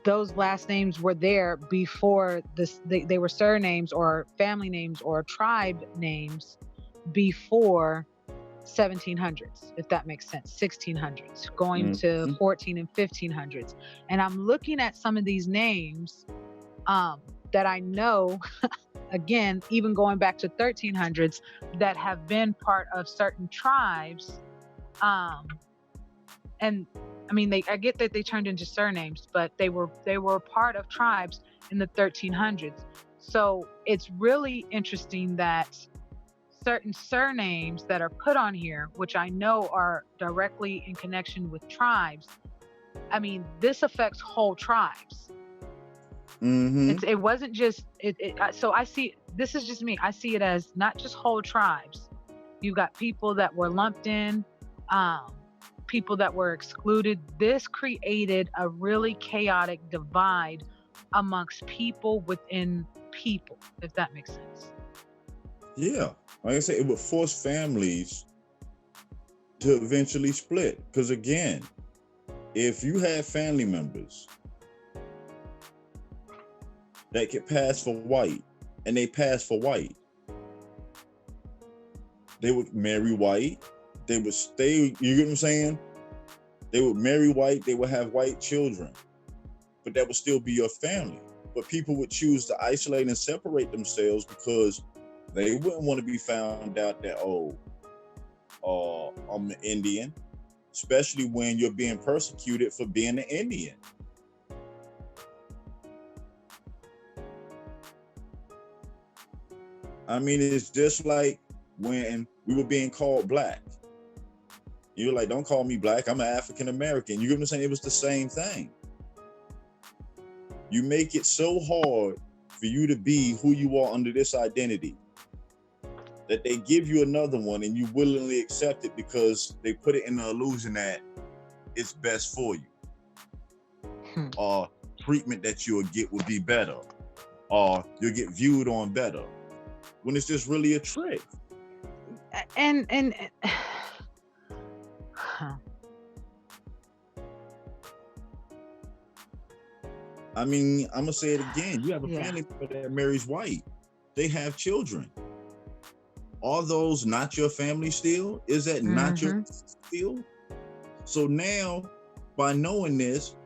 those last names were there before this. They were surnames or family names or tribe names before 1700s, if that makes sense. 1600s, going to 14 and 1500s. And I'm looking at some of these names that I know, again, even going back to 1300s, that have been part of certain tribes. And I mean, I get that they turned into surnames, but they were part of tribes in the 1300s. So it's really interesting that certain surnames that are put on here, which I know are directly in connection with tribes. I mean, this affects whole tribes. It wasn't just so I see, this is just me, I see it as not just whole tribes. You've got people that were lumped in, people that were excluded. This created a really chaotic divide amongst people within people, if that makes sense. Yeah, like I said, it would force families to eventually split. Because again, if you had family members that could pass for white, and they pass for white, they would marry white, they would stay, you get what I'm saying? They would marry white, they would have white children, but that would still be your family. But people would choose to isolate and separate themselves because they wouldn't want to be found out that, I'm an Indian, especially when you're being persecuted for being an Indian. I mean, it's just like when we were being called black. You were like, don't call me black, I'm an African American. You get what I'm saying? It was the same thing. You make it so hard for you to be who you are under this identity that they give you another one and you willingly accept it because they put it in the illusion that it's best for you. Or treatment that you'll get would be better. Or you'll get viewed on better. When it's just really a trick. And I mean, I'm gonna say it again. You have a family member that marries white. They have children. Are those not your family still? Is that not your still? So now, by knowing this,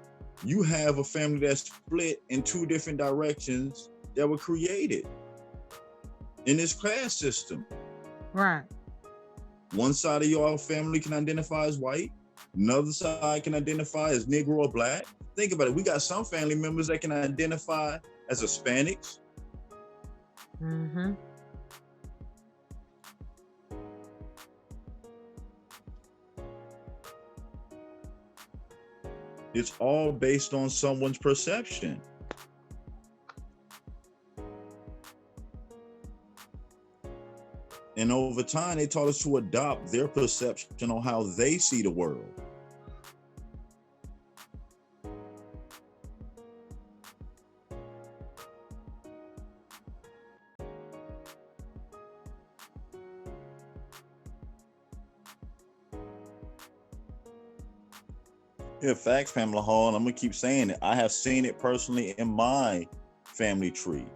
you have a family that's split in two different directions that were created in this class system. Right. One side of your family can identify as white. Another side can identify as Negro or black. Think about it. We got some family members that can identify as Hispanics. It's all based on someone's perception. And over time, they taught us to adopt their perception on how they see the world. Yeah, facts, Pamela Hall, and I'm gonna keep saying it. I have seen it personally in my family tree.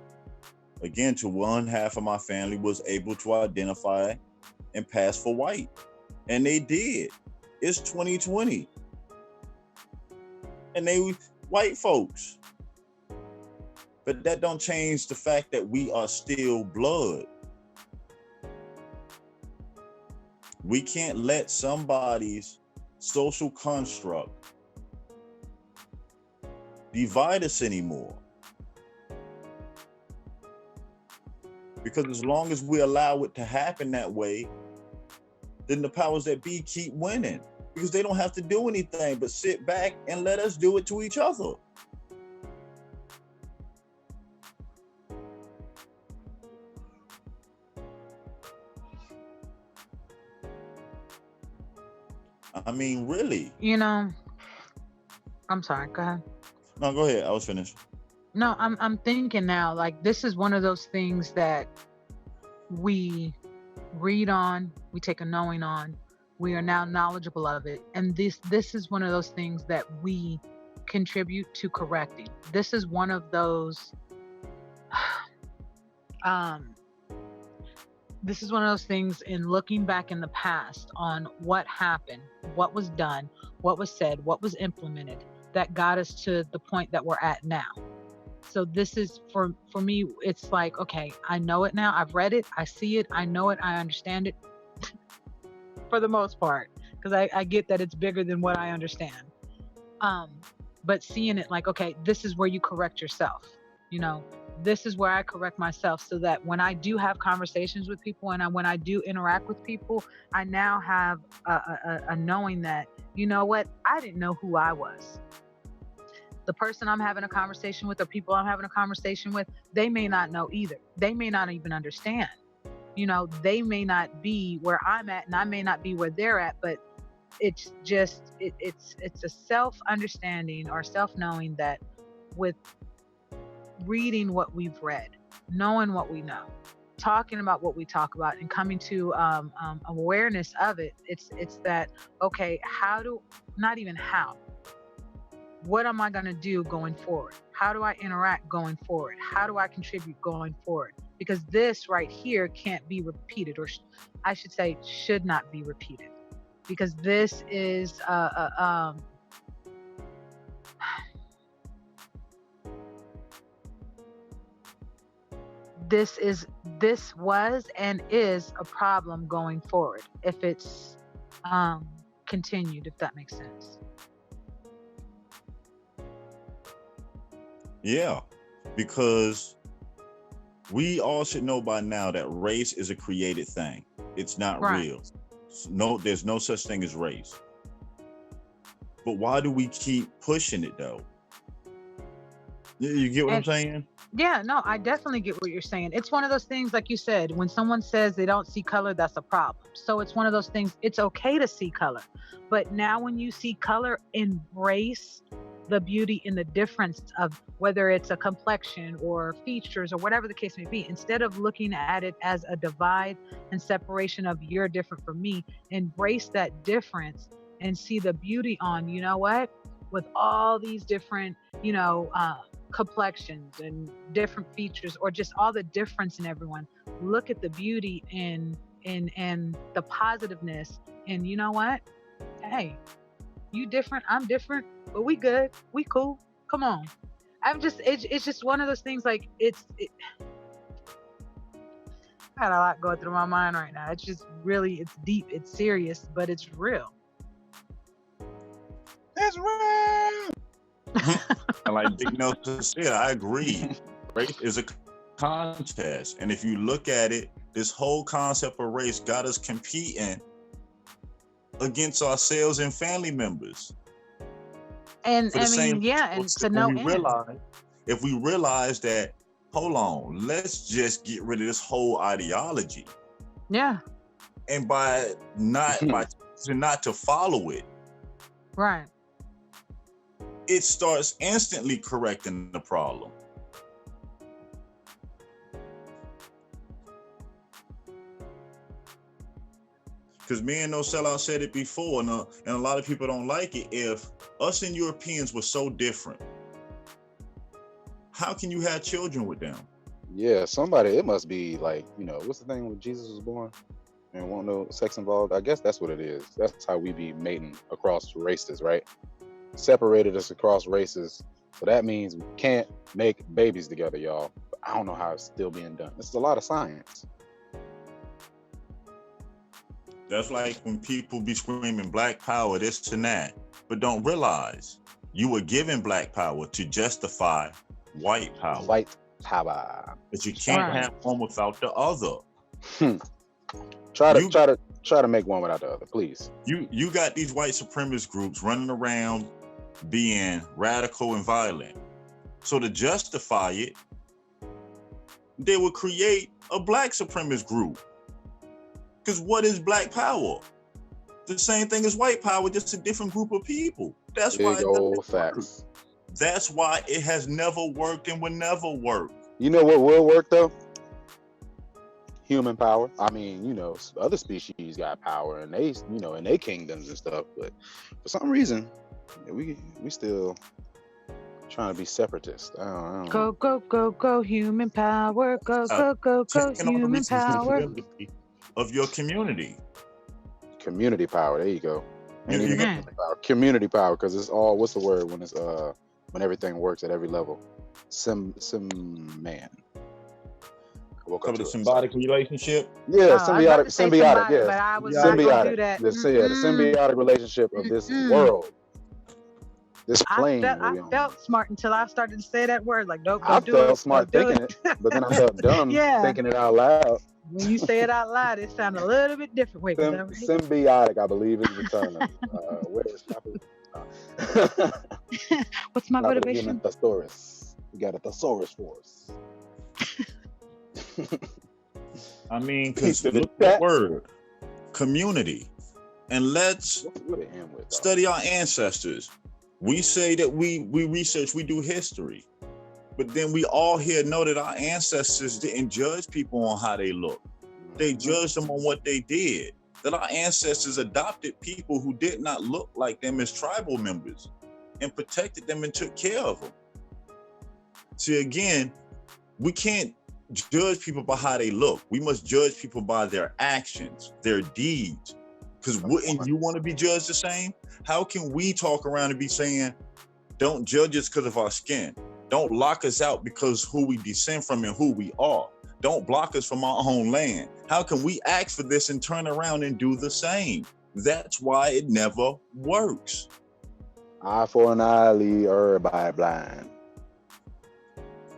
Again, to one half of my family was able to identify and pass for white. And they did. It's 2020. And they white folks. But that don't change the fact that we are still blood. We can't let somebody's social construct divide us anymore. Because as long as we allow it to happen that way, then the powers that be keep winning. Because they don't have to do anything but sit back and let us do it to each other. I mean, really? You know, I'm sorry. Go ahead. No, go ahead. I was finished. No, I'm thinking now, like, this is one of those things that we read on, we take a knowing on, we are now knowledgeable of it, and this is one of those things that we contribute to correcting. This is one of those this is one of those things in looking back in the past on what happened, what was done, what was said, what was implemented that got us to the point that we're at now. So this is for me, it's like, okay, I know it now. I've read it, I see it, I know it, I understand it for the most part, because I get that it's bigger than what I understand. But seeing it like, okay, this is where you correct yourself. You know, this is where I correct myself, so that when I do have conversations with people and when I do interact with people, I now have a knowing that, you know what, I didn't know who I was. The person I'm having a conversation with, or people I'm having a conversation with, they may not know either. They may not even understand. You know, they may not be where I'm at, and I may not be where they're at, but it's just, it's a self-understanding or self-knowing that with reading what we've read, knowing what we know, talking about what we talk about, and coming to awareness of it, it's that, okay, what am I going to do going forward? How do I interact going forward? How do I contribute going forward? Because this right here can't be repeated, or I should say should not be repeated, because this is this was and is a problem going forward if it's continued, if that makes sense. Yeah, because we all should know by now that race is a created thing. It's not real. No, there's no such thing as race. But why do we keep pushing it though? You get what I'm saying? Yeah, no, I definitely get what you're saying. It's one of those things, like you said, when someone says they don't see color, that's a problem. So it's one of those things, it's okay to see color. But now when you see color, embrace the beauty in the difference of whether it's a complexion or features or whatever the case may be. Instead of looking at it as a divide and separation of you're different from me, embrace that difference and see the beauty on, you know what, with all these different, complexions and different features, or just all the difference in everyone. Look at the beauty in the positiveness, and you know what? Hey, you different, I'm different, but we good, we cool. Come on. It's just one of those things, like I got a lot going through my mind right now. It's just really, it's deep, it's serious, but it's real. It's real. And like Big Nelson said, I agree. Race is a contest. And if you look at it, this whole concept of race got us competing against ourselves and family members. And I mean, and to no end. If we realize that, hold on, let's just get rid of this whole ideology. Yeah. And by choosing not to follow it. Right. It starts instantly correcting the problem. Because me and No Sellout said it before, and a lot of people don't like it. If us and Europeans were so different, how can you have children with them? Yeah, it must be like, what's the thing when Jesus was born and won't no sex involved? I guess that's what it is. That's how we be mating across races, right? Separated us across races. So that means we can't make babies together, y'all. But I don't know how it's still being done. This is a lot of science. That's like when people be screaming black power, this and that, but don't realize you were given black power to justify white power. White power. But you can't have one without the other. Try to make one without the other, please. You got these white supremacist groups running around being radical and violent. So to justify it, they would create a black supremacist group. Because what is black power? The same thing as white power, just a different group of people. That's why Big it old doesn't facts. work. That's why it has never worked and will never work. You know what will work though? Human power. I mean, you know, other species got power and they, you know, in their kingdoms and stuff, but for some reason, we still trying to be separatists. I don't know. Go, human power. Go, Taking on the human power. responsibility of your community. Community power. There you go. You- Ain't you even get- human power. Community power, because it's all. What's the word when it's when everything works at every level? Man. I woke up Cover the to it. symbiotic relationship. Yeah, Oh, I was about to say symbiotic. but Yes, I was not gonna do symbiotic. that. The symbiotic relationship of this world, this plane. I felt smart until I started to say that word. Like, nope, I don't do it. felt smart Don't do thinking it, but then I felt dumb Yeah. thinking it out loud. When you say it out loud, it sounds a little bit different. Wait, was that right? Symbiotic, I believe, is the term. Where is What's my Human motivation? thesaurus. We got a thesaurus for us. I mean, because Look look at at that. the word community, and let's What it end with, though? study our ancestors. We say that we research, we do history, but then we all here know that our ancestors didn't judge people on how they look. They judged them on what they did. That our ancestors adopted people who did not look like them as tribal members and protected them and took care of them. See, again, we can't judge people by how they look. We must judge people by their actions, their deeds. Because wouldn't you want to be judged the same? How can we talk around and be saying, don't judge us because of our skin. Don't lock us out because who we descend from and who we are. Don't block us from our own land. How can we ask for this and turn around and do the same? That's why it never works. Eye for an eye, leave everybody blind.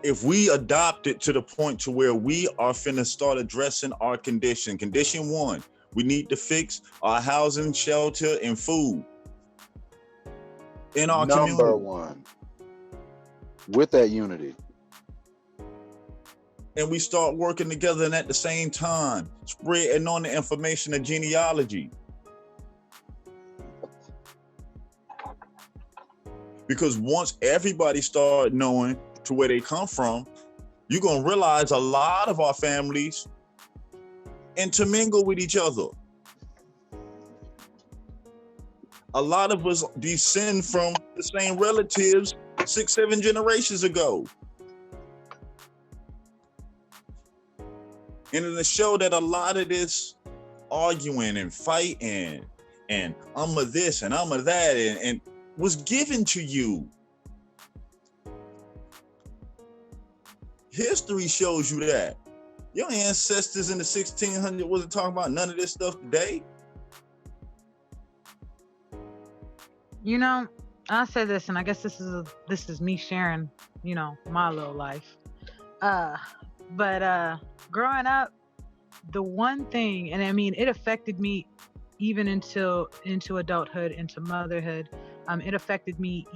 If we adopt it to the point to where we are finna start addressing our condition. Condition 1, we need to fix our housing, shelter, and food in our Number community. 1. With that unity. And we start working together, and at the same time, spreading on the information of genealogy. Because once everybody start knowing to where they come from, you're gonna realize a lot of our families intermingle with each other. A lot of us descend from the same relatives 6-7 generations ago. And it'll show that a lot of this arguing and fighting and I'm a this and I'm a that and was given to you. History shows you that. Your ancestors in the 1600s wasn't talking about none of this stuff today. You know, I say this, and I guess this is me sharing, you know, my little life. But growing up, the one thing, and I mean, it affected me even into adulthood, into motherhood. It affected me.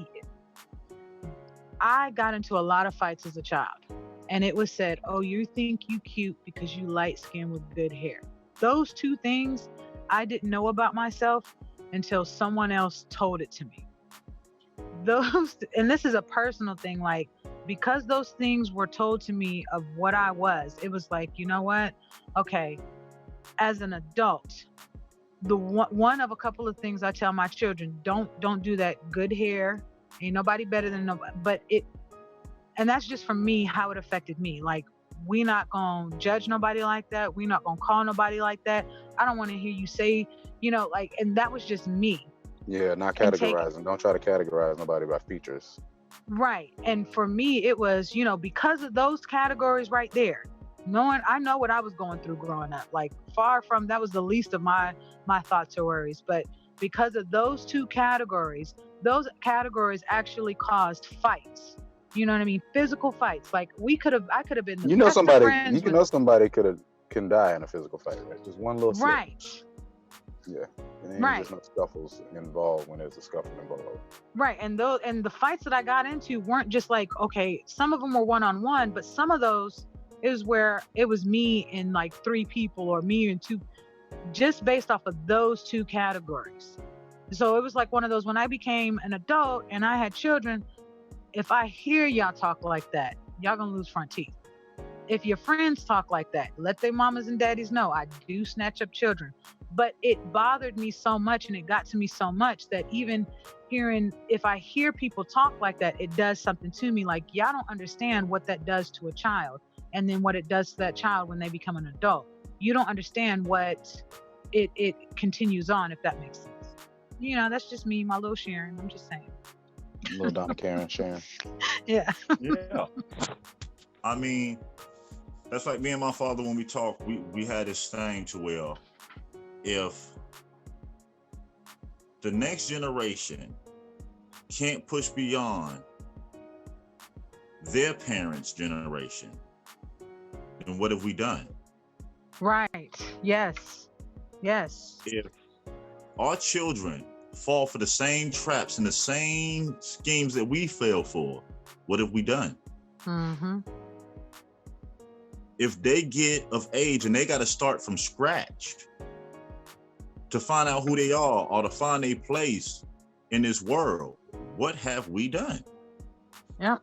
I got into a lot of fights as a child, and it was said, "Oh, you think you cute because you light skin with good hair." Those two things I didn't know about myself until someone else told it to me. And this is a personal thing, like, because those things were told to me of what I was, it was like, you know what? Okay, as an adult, the one of a couple of things I tell my children, don't do that. Good hair, ain't nobody better than nobody. But and that's just from me, how it affected me. Like, we not gonna judge nobody like that. We not gonna call nobody like that. I don't want to hear you say, you know, like, and that was just me. Yeah, not categorizing. Don't try to categorize nobody by features. Right. And for me, it was, you know, because of those categories right there, I know what I was going through growing up. Like, far from, that was the least of my thoughts or worries. But because of those two categories actually caused fights. You know what I mean? Physical fights. Like, I could have been the best of friends. Somebody can die in a physical fight, right? Just one little slip. Right. Yeah. And then Right. there's no scuffles involved when there's a scuffle involved. Right. And the fights that I got into weren't just like, okay, some of them were one-on-one, but some of those is where it was me and like 3 people or me and 2. just based off of those two categories. So it was like one of those, when I became an adult and I had children, if I hear y'all talk like that, y'all gonna lose front teeth. If your friends talk like that, let their mamas and daddies know I do snatch up children. But it bothered me so much and it got to me so much that even hearing, if I hear people talk like that, it does something to me. Like, y'all don't understand what that does to a child, and then what it does to that child when they become an adult. You don't understand what it continues on, if that makes sense. You know, that's just me, my little Sharon. I'm just saying. Little Donna Karen Sharon. Yeah. Yeah. I mean, that's like me and my father when we talk, we had this thing to where if the next generation can't push beyond their parents' generation, then what have we done? Right. Yes. Yes. If our children fall for the same traps and the same schemes that we fell for, what have we done? Mm-hmm. If they get of age and they got to start from scratch to find out who they are or to find a place in this world, what have we done? Yep.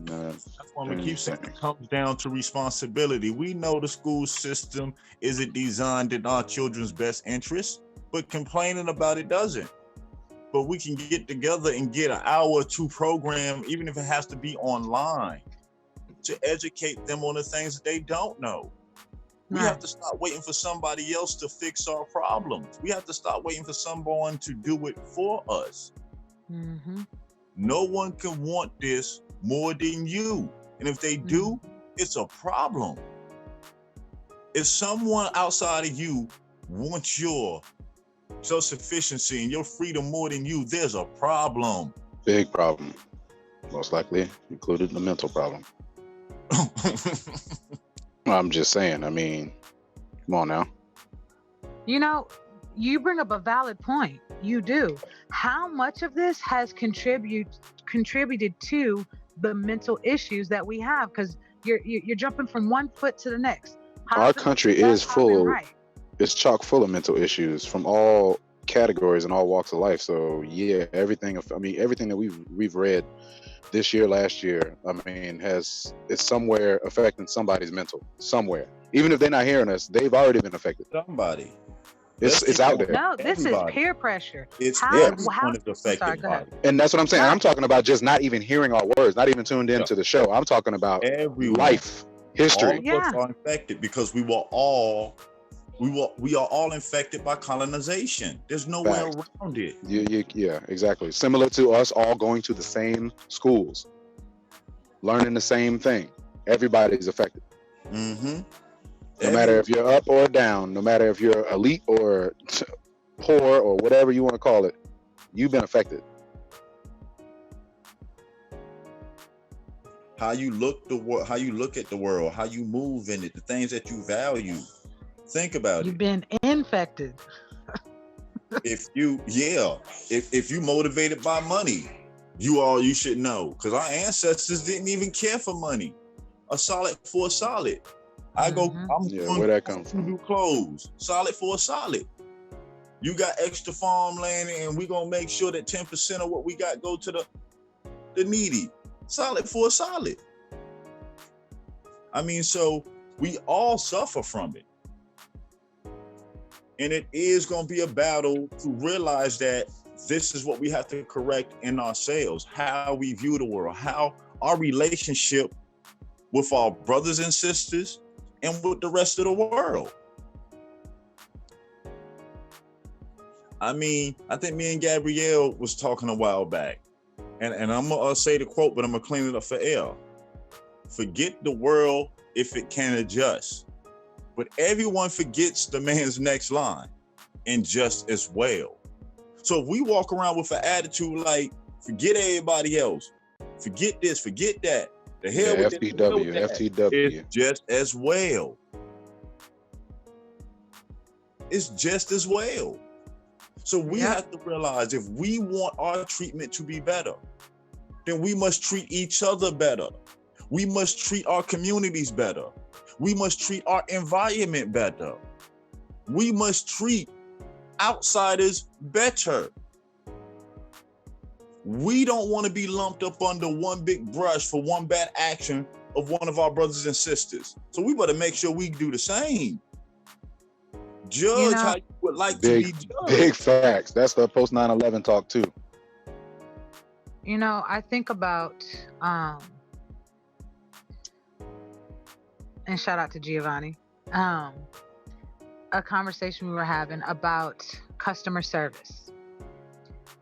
That's why we keep saying it comes down to responsibility. We know the school system isn't designed in our children's best interest, but complaining about it doesn't. But we can get together and get an hour or two program, even if it has to be online, to educate them on the things that they don't know. We have to stop waiting for somebody else to fix our problems. We have to stop waiting for someone to do it for us. Mm-hmm. No one can want this more than you. And if they do, it's a problem. If someone outside of you wants your self-sufficiency and your freedom more than you, there's a problem. Big problem. Most likely included the mental problem. I'm just saying, I mean, come on now. You know, you bring up a valid point. You do. How much of this has contributed to the mental issues that we have? Because you're jumping from one foot to the next. Our country is full. It's chock full of mental issues from all categories and all walks of life. So yeah, everything that we've read this year, last year, it's somewhere affecting somebody's mental somewhere. Even if they're not hearing us, they've already been affected. Somebody. It's out there. No, this is peer pressure. It's everyone is affected by it. And that's what I'm saying. I'm talking about just not even hearing our words, not even tuned into the show. I'm talking about everyone. Life, history. All of us are infected because we are all infected by colonization. There's no way around it. Yeah, exactly. Similar to us all going to the same schools, learning the same thing. Everybody's affected. Mm-hmm. No matter if you're up or down, no matter if you're elite or poor or whatever you want to call it, you've been affected. How you look at the world, how you move in it, the things that you value. Think about You've been infected. If you motivated by money, you should know, because our ancestors didn't even care for money. A solid for a solid. Where that comes from? New clothes, solid for a solid. You got extra farmland, and we're gonna make sure that 10% of what we got go to the needy. Solid for a solid. So we all suffer from it. And it is going to be a battle to realize that this is what we have to correct in ourselves, how we view the world, how our relationship with our brothers and sisters and with the rest of the world. I think me and Gabrielle was talking a while back, and I'm going to say the quote, but I'm going to clean it up for air. Forget the world if it can adjust. But everyone forgets the man's next line, and just as well. So if we walk around with an attitude like, forget everybody else, forget this, forget that, the hell with FTW. It's just as well. It's just as well. So we have to realize, if we want our treatment to be better, then we must treat each other better. We must treat our communities better. We must treat our environment better. We must treat outsiders better. We don't want to be lumped up under one big brush for one bad action of one of our brothers and sisters. So we better make sure we do the same. Judge how you would like to be judged. Big facts. That's the post 9/11 talk too. I think about, and shout out to Giovanni, a conversation we were having about customer service.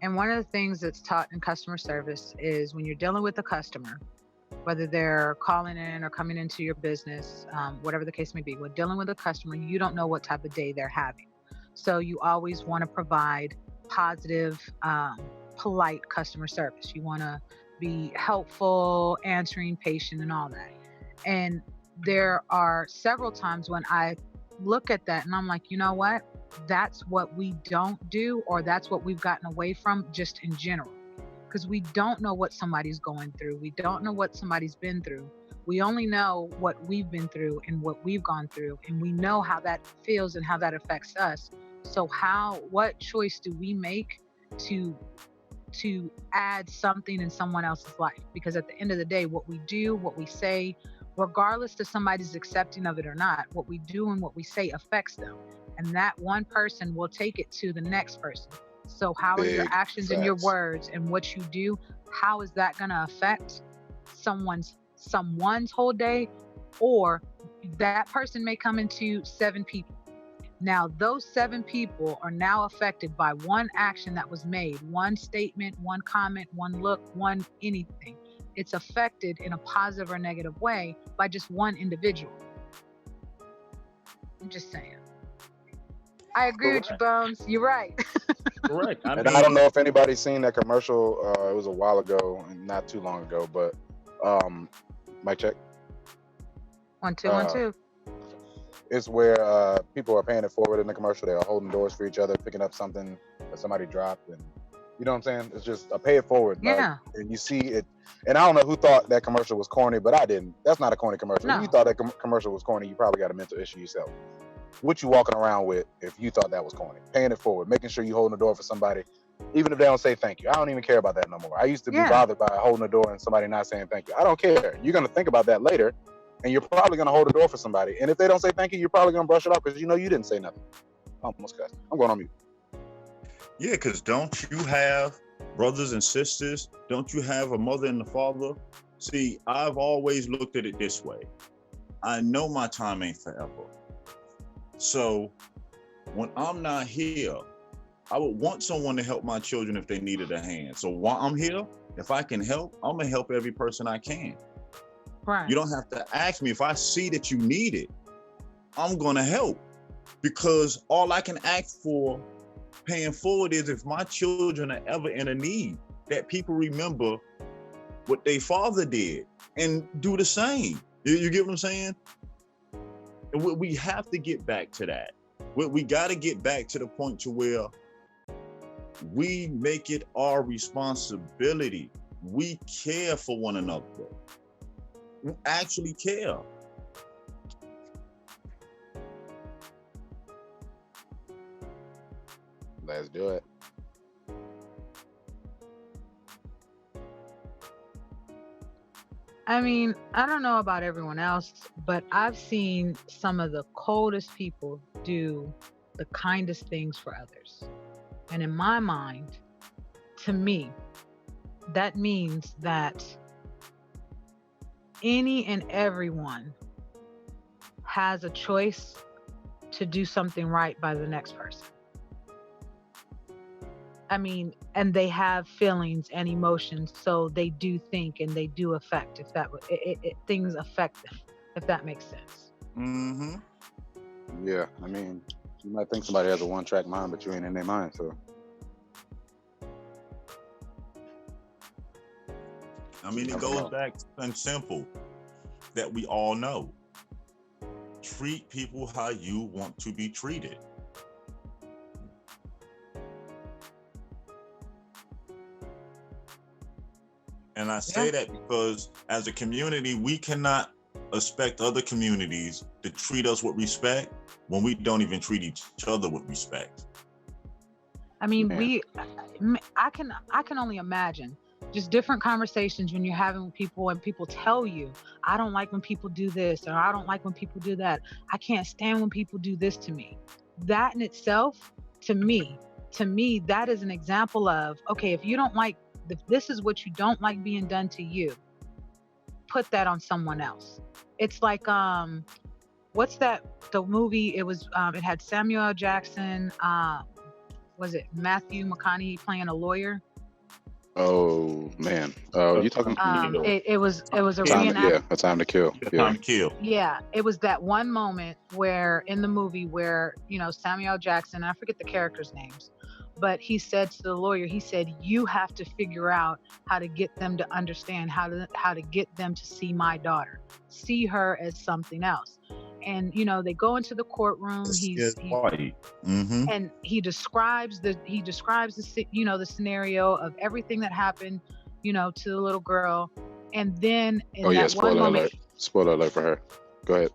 And one of the things that's taught in customer service is when you're dealing with a customer, whether they're calling in or coming into your business, whatever the case may be, when dealing with a customer, you don't know what type of day they're having. So you always want to provide positive, polite customer service. You want to be helpful, answering, patient, and all that. And there are several times when I look at that and I'm like, you know what? That's what we don't do, or that's what we've gotten away from just in general. Because we don't know what somebody's going through. We don't know what somebody's been through. We only know what we've been through and what we've gone through. And we know how that feels and how that affects us. So what choice do we make to add something in someone else's life? Because at the end of the day, what we do, what we say, regardless if somebody's accepting of it or not, what we do and what we say affects them. And that one person will take it to the next person. So how are your actions and your words and what you do, how is that going to affect someone's whole day? Or that person may come into 7 people. Now, those 7 people are now affected by one action that was made, one statement, one comment, one look, one anything. It's affected in a positive or negative way by just one individual. I'm just saying. I agree with you, Bones. You're right. Correct. I don't know if anybody's seen that commercial. It was a while ago, not too long ago, but mic check. 1 2 1 2. It's where people are paying it forward in the commercial. They are holding doors for each other, picking up something that somebody dropped, and you know what I'm saying? It's just a pay it forward. Yeah. And you see it, and I don't know who thought that commercial was corny, but I didn't. That's not a corny commercial. No. If you thought that commercial was corny, you probably got a mental issue yourself. What you walking around with if you thought that was corny? Paying it forward, making sure you holding the door for somebody, even if they don't say thank you. I don't even care about that no more. I used to be bothered by holding the door and somebody not saying thank you. I don't care. You're gonna think about that later, and you're probably gonna hold the door for somebody. And if they don't say thank you, you're probably gonna brush it off because you know you didn't say nothing. Almost cussed. I'm going on mute. Yeah, because don't you have brothers and sisters? Don't you have a mother and a father? See, I've always looked at it this way. I know my time ain't forever. So when I'm not here, I would want someone to help my children if they needed a hand. So while I'm here, if I can help, I'm gonna help every person I can. Right. You don't have to ask me. If I see that you need it, I'm gonna help, because all I can ask for paying forward is if my children are ever in a need, that people remember what their father did and do the same. You get what I'm saying? And we have to get back to that. We got to get back to the point to where we make it our responsibility. We care for one another. We actually care. Let's do it. I mean, I don't know about everyone else, but I've seen some of the coldest people do the kindest things for others. And in my mind, to me, that means that any and everyone has a choice to do something right by the next person. I mean, and they have feelings and emotions, so they do think and they do affect. If that things affect them, if that makes sense. Mm-hmm. Yeah, I mean, you might think somebody has a one-track mind, but you ain't in their mind. So, I mean, it goes back to something simple that we all know: treat people how you want to be treated. And I say that because as a community, we cannot expect other communities to treat us with respect when we don't even treat each other with respect? I mean, Man. I can only imagine just different conversations when you're having with people and people tell you, I don't like when people do this, or I don't like when people do that. I can't stand when people do this to me. That in itself, to me, that is an example of, okay, if you don't like, if this is what you don't like being done to you, put that on someone else. It's like, what's that, the movie, it was, it had Samuel L. Jackson, was it Matthew McConaughey playing a lawyer? Oh man. You talking? It was a Time, reenact. A Time to Kill. Time to Kill. Yeah, it was that one moment where in the movie where, you know, Samuel L. Jackson, I forget the characters' names, but he said to the lawyer, he said, you have to figure out how to get them to understand, how to get them to see my daughter, see her as something else. And, you know, they go into the courtroom. And he describes the you know, the scenario of everything that happened, you know, to the little girl. And then in that one moment, spoiler alert for her. Go ahead.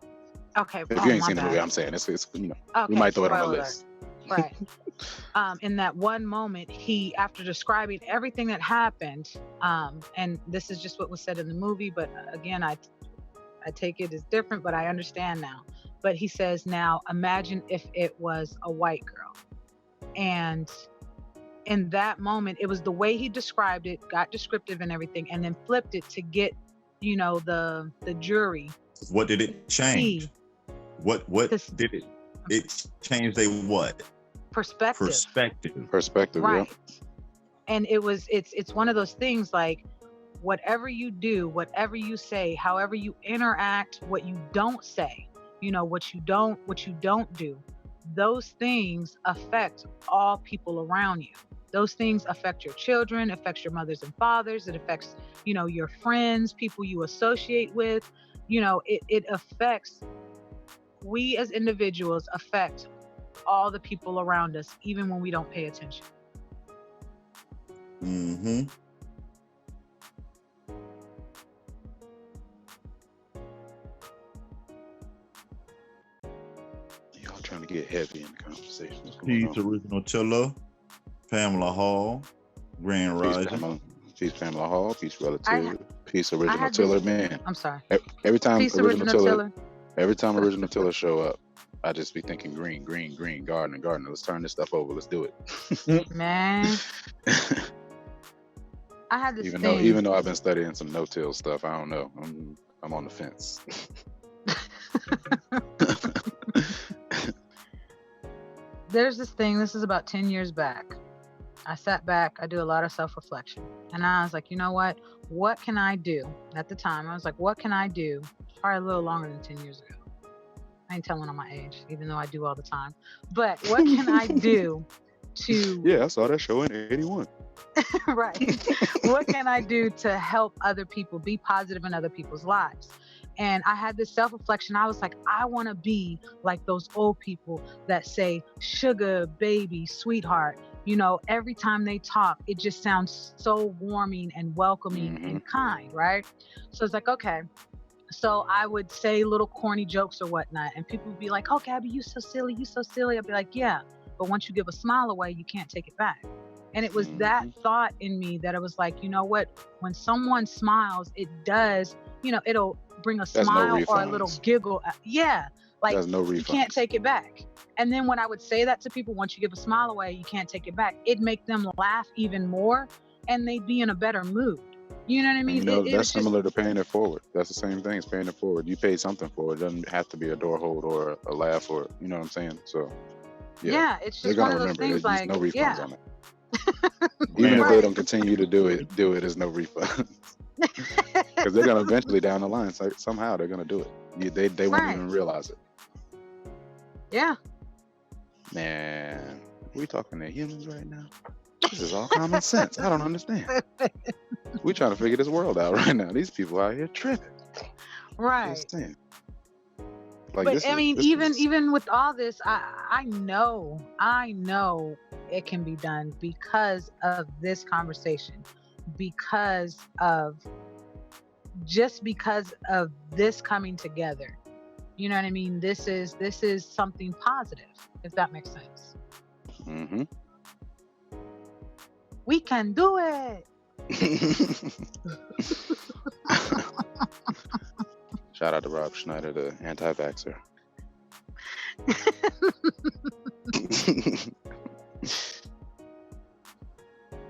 Okay. If you ain't seen the movie, I'm saying it's you know, okay, we might throw it on the list. Right. In that one moment, he, after describing everything that happened, and this is just what was said in the movie, but again, I take it as different, but I understand now. But he says, now imagine if it was a white girl. And in that moment, it was the way he described it, got descriptive and everything, and then flipped it to get, you know, the jury. What did it change? What did it? It changed a what? Perspective. Right. Yeah. And it's one of those things like, whatever you do, whatever you say, however you interact, what you don't say, you know, what you don't do, those things affect all people around you. Those things affect your children, affects your mothers and fathers. It affects, you know, your friends, people you associate with. You know, it affects, we as individuals affect all the people around us, even when we don't pay attention. Mm-hmm. Y'all trying to get heavy in the conversation. Peace, Original Tiller, Pamela Hall, Grand Rising. Peace, Pamela Hall. Peace, Relative. Peace, Original Tiller. Man, I'm sorry. Every time Peace, Original Tiller. Every time Original Tiller show up, I just be thinking green, gardener. Let's turn this stuff over. Let's do it. Man. I had this even though I've been studying some no-till stuff, I don't know. I'm on the fence. There's this thing, this is about 10 years back. I sat back, I do a lot of self-reflection. And I was like, you know what can I do? At the time, I was like, what can I do? Probably a little longer than 10 years ago. I ain't telling on my age, even though I do all the time. But what can I do to... Yeah, I saw that show in 81. Right. What can I do to help other people, be positive in other people's lives? And I had this self-reflection. I was like, I want to be like those old people that say, sugar, baby, sweetheart. You know, every time they talk, it just sounds so warming and welcoming and kind, right? So it's like, okay. So I would say little corny jokes or whatnot, and people would be like, oh, Gabby, you so silly. I'd be like, yeah, but once you give a smile away, you can't take it back. And it was that thought in me that I was like, you know what? When someone smiles, it does, you know, it'll bring a smile or a little giggle. Yeah. Like, you can't take it back. And then when I would say that to people, once you give a smile away, you can't take it back. It'd make them laugh even more, and they'd be in a better mood. You know what I mean? You know, that's similar to paying it forward. That's the same thing as paying it forward. You pay something for it. It doesn't have to be a door hold or a laugh or, you know what I'm saying? So, yeah, it's just one of those things like, no refunds on it. Even if they don't continue to do it as no refunds. Because they're going to eventually down the line, somehow they're going to do it. They won't even realize it. Yeah. Man, we talking to humans right now? This is all common sense. I don't understand. We trying to figure this world out right now. These people out here tripping. Right. Like, but I mean, even with all this, I know it can be done because of this conversation, because of just because of this coming together. You know what I mean? This is something positive, if that makes sense. Mm-hmm. We can do it. Shout out to Rob Schneider, the anti-vaxxer.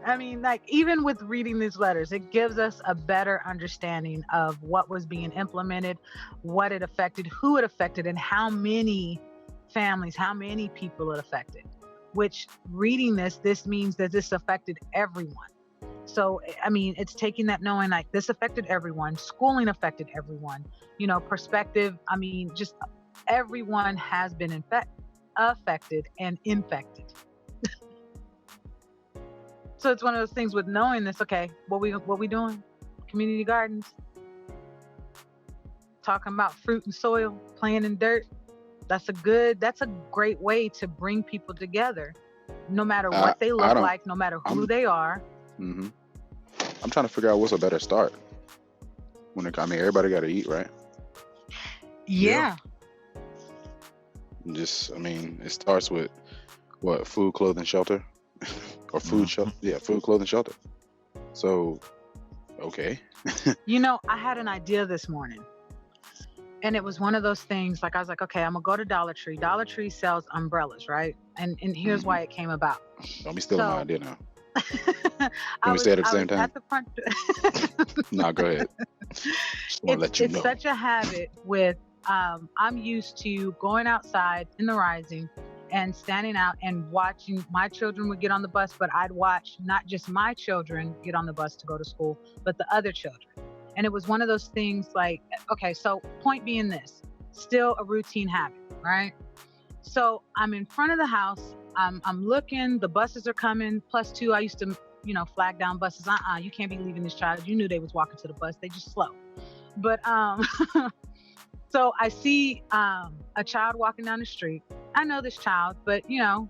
I mean, like, even with reading these letters, it gives us a better understanding of what was being implemented, what it affected, who it affected, and how many families, how many people it affected. Which, reading this means that this affected everyone. So, I mean, it's taking that knowing like this affected everyone, schooling affected everyone, perspective. I mean, just everyone has been affected and infected. So it's one of those things with knowing this. Okay, what we doing? Community gardens, talking about fruit and soil, playing in dirt. That's a great way to bring people together, no matter what they look like, no matter who they are. Mm-hmm. I'm trying to figure out what's a better start. Everybody got to eat, right? Yeah. It starts with what? Food, clothing, shelter, or food, shelter. Yeah, food, clothing, shelter. So, okay. I had an idea this morning. And it was one of those things, like I was like, okay, I'm gonna go to Dollar Tree. Dollar Tree sells umbrellas, right? And here's why it came about. Don't be stealing my idea now. Can we say it at the same time? At the front. No, go ahead. It's such a habit with, I'm used to going outside in the rising and standing out and watching. My children would get on the bus, but I'd watch not just my children get on the bus to go to school, but the other children. And it was one of those things like, okay, so point being this, still a routine habit, right? So I'm in front of the house, I'm looking, the buses are coming, +2, I used to, flag down buses. You can't be leaving this child. You knew they was walking to the bus. They just slow. But, so I see a child walking down the street. I know this child, but and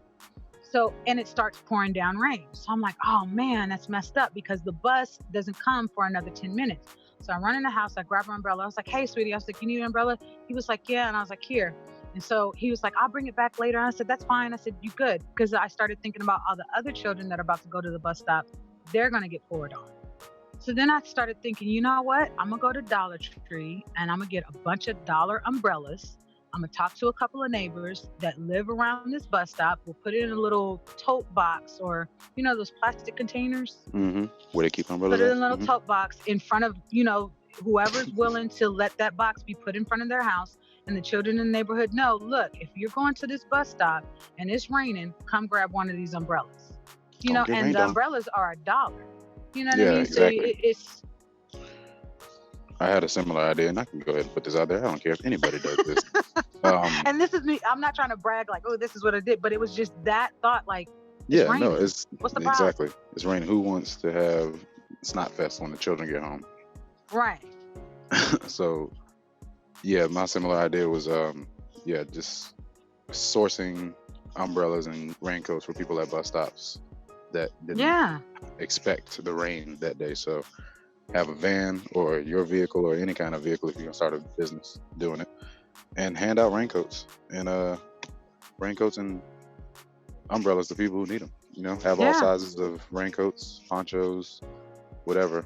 it starts pouring down rain. So I'm like, oh man, that's messed up because the bus doesn't come for another 10 minutes. So I run in the house, I grab an umbrella. I was like, hey, sweetie. I was like, you need an umbrella? He was like, yeah. And I was like, here. And so he was like, I'll bring it back later. And I said, that's fine. I said, you good? Because I started thinking about all the other children that are about to go to the bus stop. They're going to get poured on. So then I started thinking, you know what? I'm going to go to Dollar Tree and I'm going to get a bunch of dollar umbrellas. I'm going to talk to a couple of neighbors that live around this bus stop. We'll put it in a little tote box or, those plastic containers. Mm-hmm. Where they keep umbrellas. Put it in a little tote box in front of, whoever's willing to let that box be put in front of their house. And the children in the neighborhood know, look, if you're going to this bus stop and it's raining, come grab one of these umbrellas. And the umbrellas are $1. You know what I mean? Exactly. So I had a similar idea, and I can go ahead and put this out there. I don't care if anybody does this. And this is me. I'm not trying to brag like, oh, this is what I did, but it was just that thought, like, it's what's the problem? Exactly. It's raining. Who wants to have snot fest when the children get home? Right. So, yeah, my similar idea was, just sourcing umbrellas and raincoats for people at bus stops that didn't expect the rain that day. So have a van or your vehicle or any kind of vehicle if you're gonna start a business doing it, and hand out raincoats and umbrellas to people who need them. Have all sizes of raincoats, ponchos, whatever.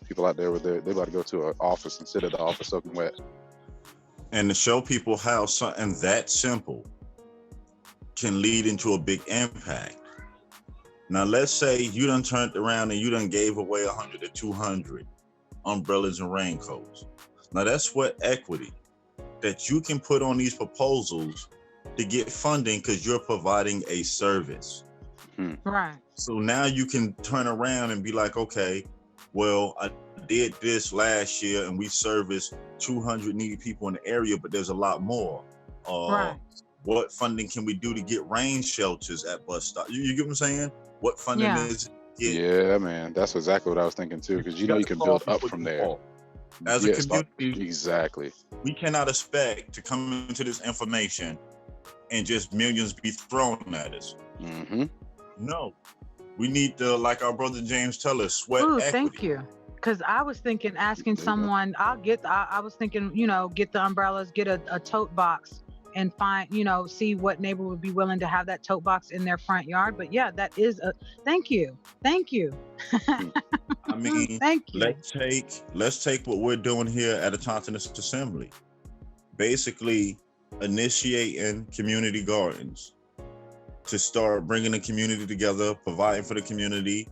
People out there they're about to go to an office and sit at the office soaking wet. And to show people how something that simple can lead into a big impact. Now, let's say you done turned around and you done gave away 100 to 200 umbrellas and raincoats. Now, that's sweat equity that you can put on these proposals to get funding because you're providing a service. Right. So now you can turn around and be like, okay, well, I did this last year and we serviced 200 needy people in the area, but there's a lot more. Right. What funding can we do to get rain shelters at bus stops? You get what I'm saying? What funding is it? Yeah, man. That's exactly what I was thinking too, because you can build up from there. As a community, exactly. We cannot expect to come into this information and just millions be thrown at us. Mm-hmm. No. We need to, like our brother James tell us, sweat equity. Thank you. Because I was thinking, asking There you go. someone, I was thinking, get the umbrellas, get a tote box, and find, see what neighbor would be willing to have that tote box in their front yard. But yeah, that is thank you. I mean, Thank you. let's take what we're doing here at the Continental Assembly. Basically, initiating community gardens to start bringing the community together, providing for the community,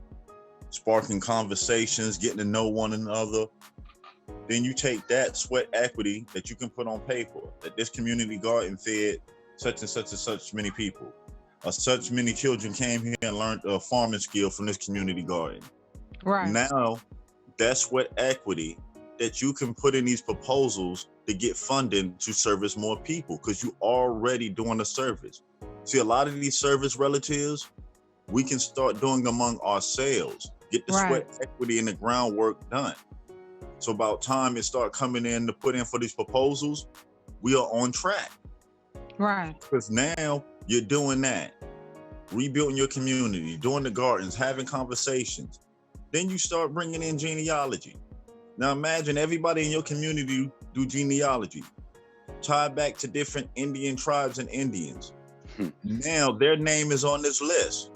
sparking conversations, getting to know one another. Then you take that sweat equity that you can put on paper, that this community garden fed such and such and such many people, or such many children came here and learned a farming skill from this community garden. Right. Now, that's sweat equity that you can put in these proposals to get funding to service more people, because you already doing a service. See, a lot of these service relatives, we can start doing among ourselves, get the sweat equity and the groundwork done. So about time it start coming in to put in for these proposals, we are on track. Right. Because now you're doing that, rebuilding your community, doing the gardens, having conversations. Then you start bringing in genealogy. Now imagine everybody in your community do genealogy, tied back to different Indian tribes and Indians. Now their name is on this list.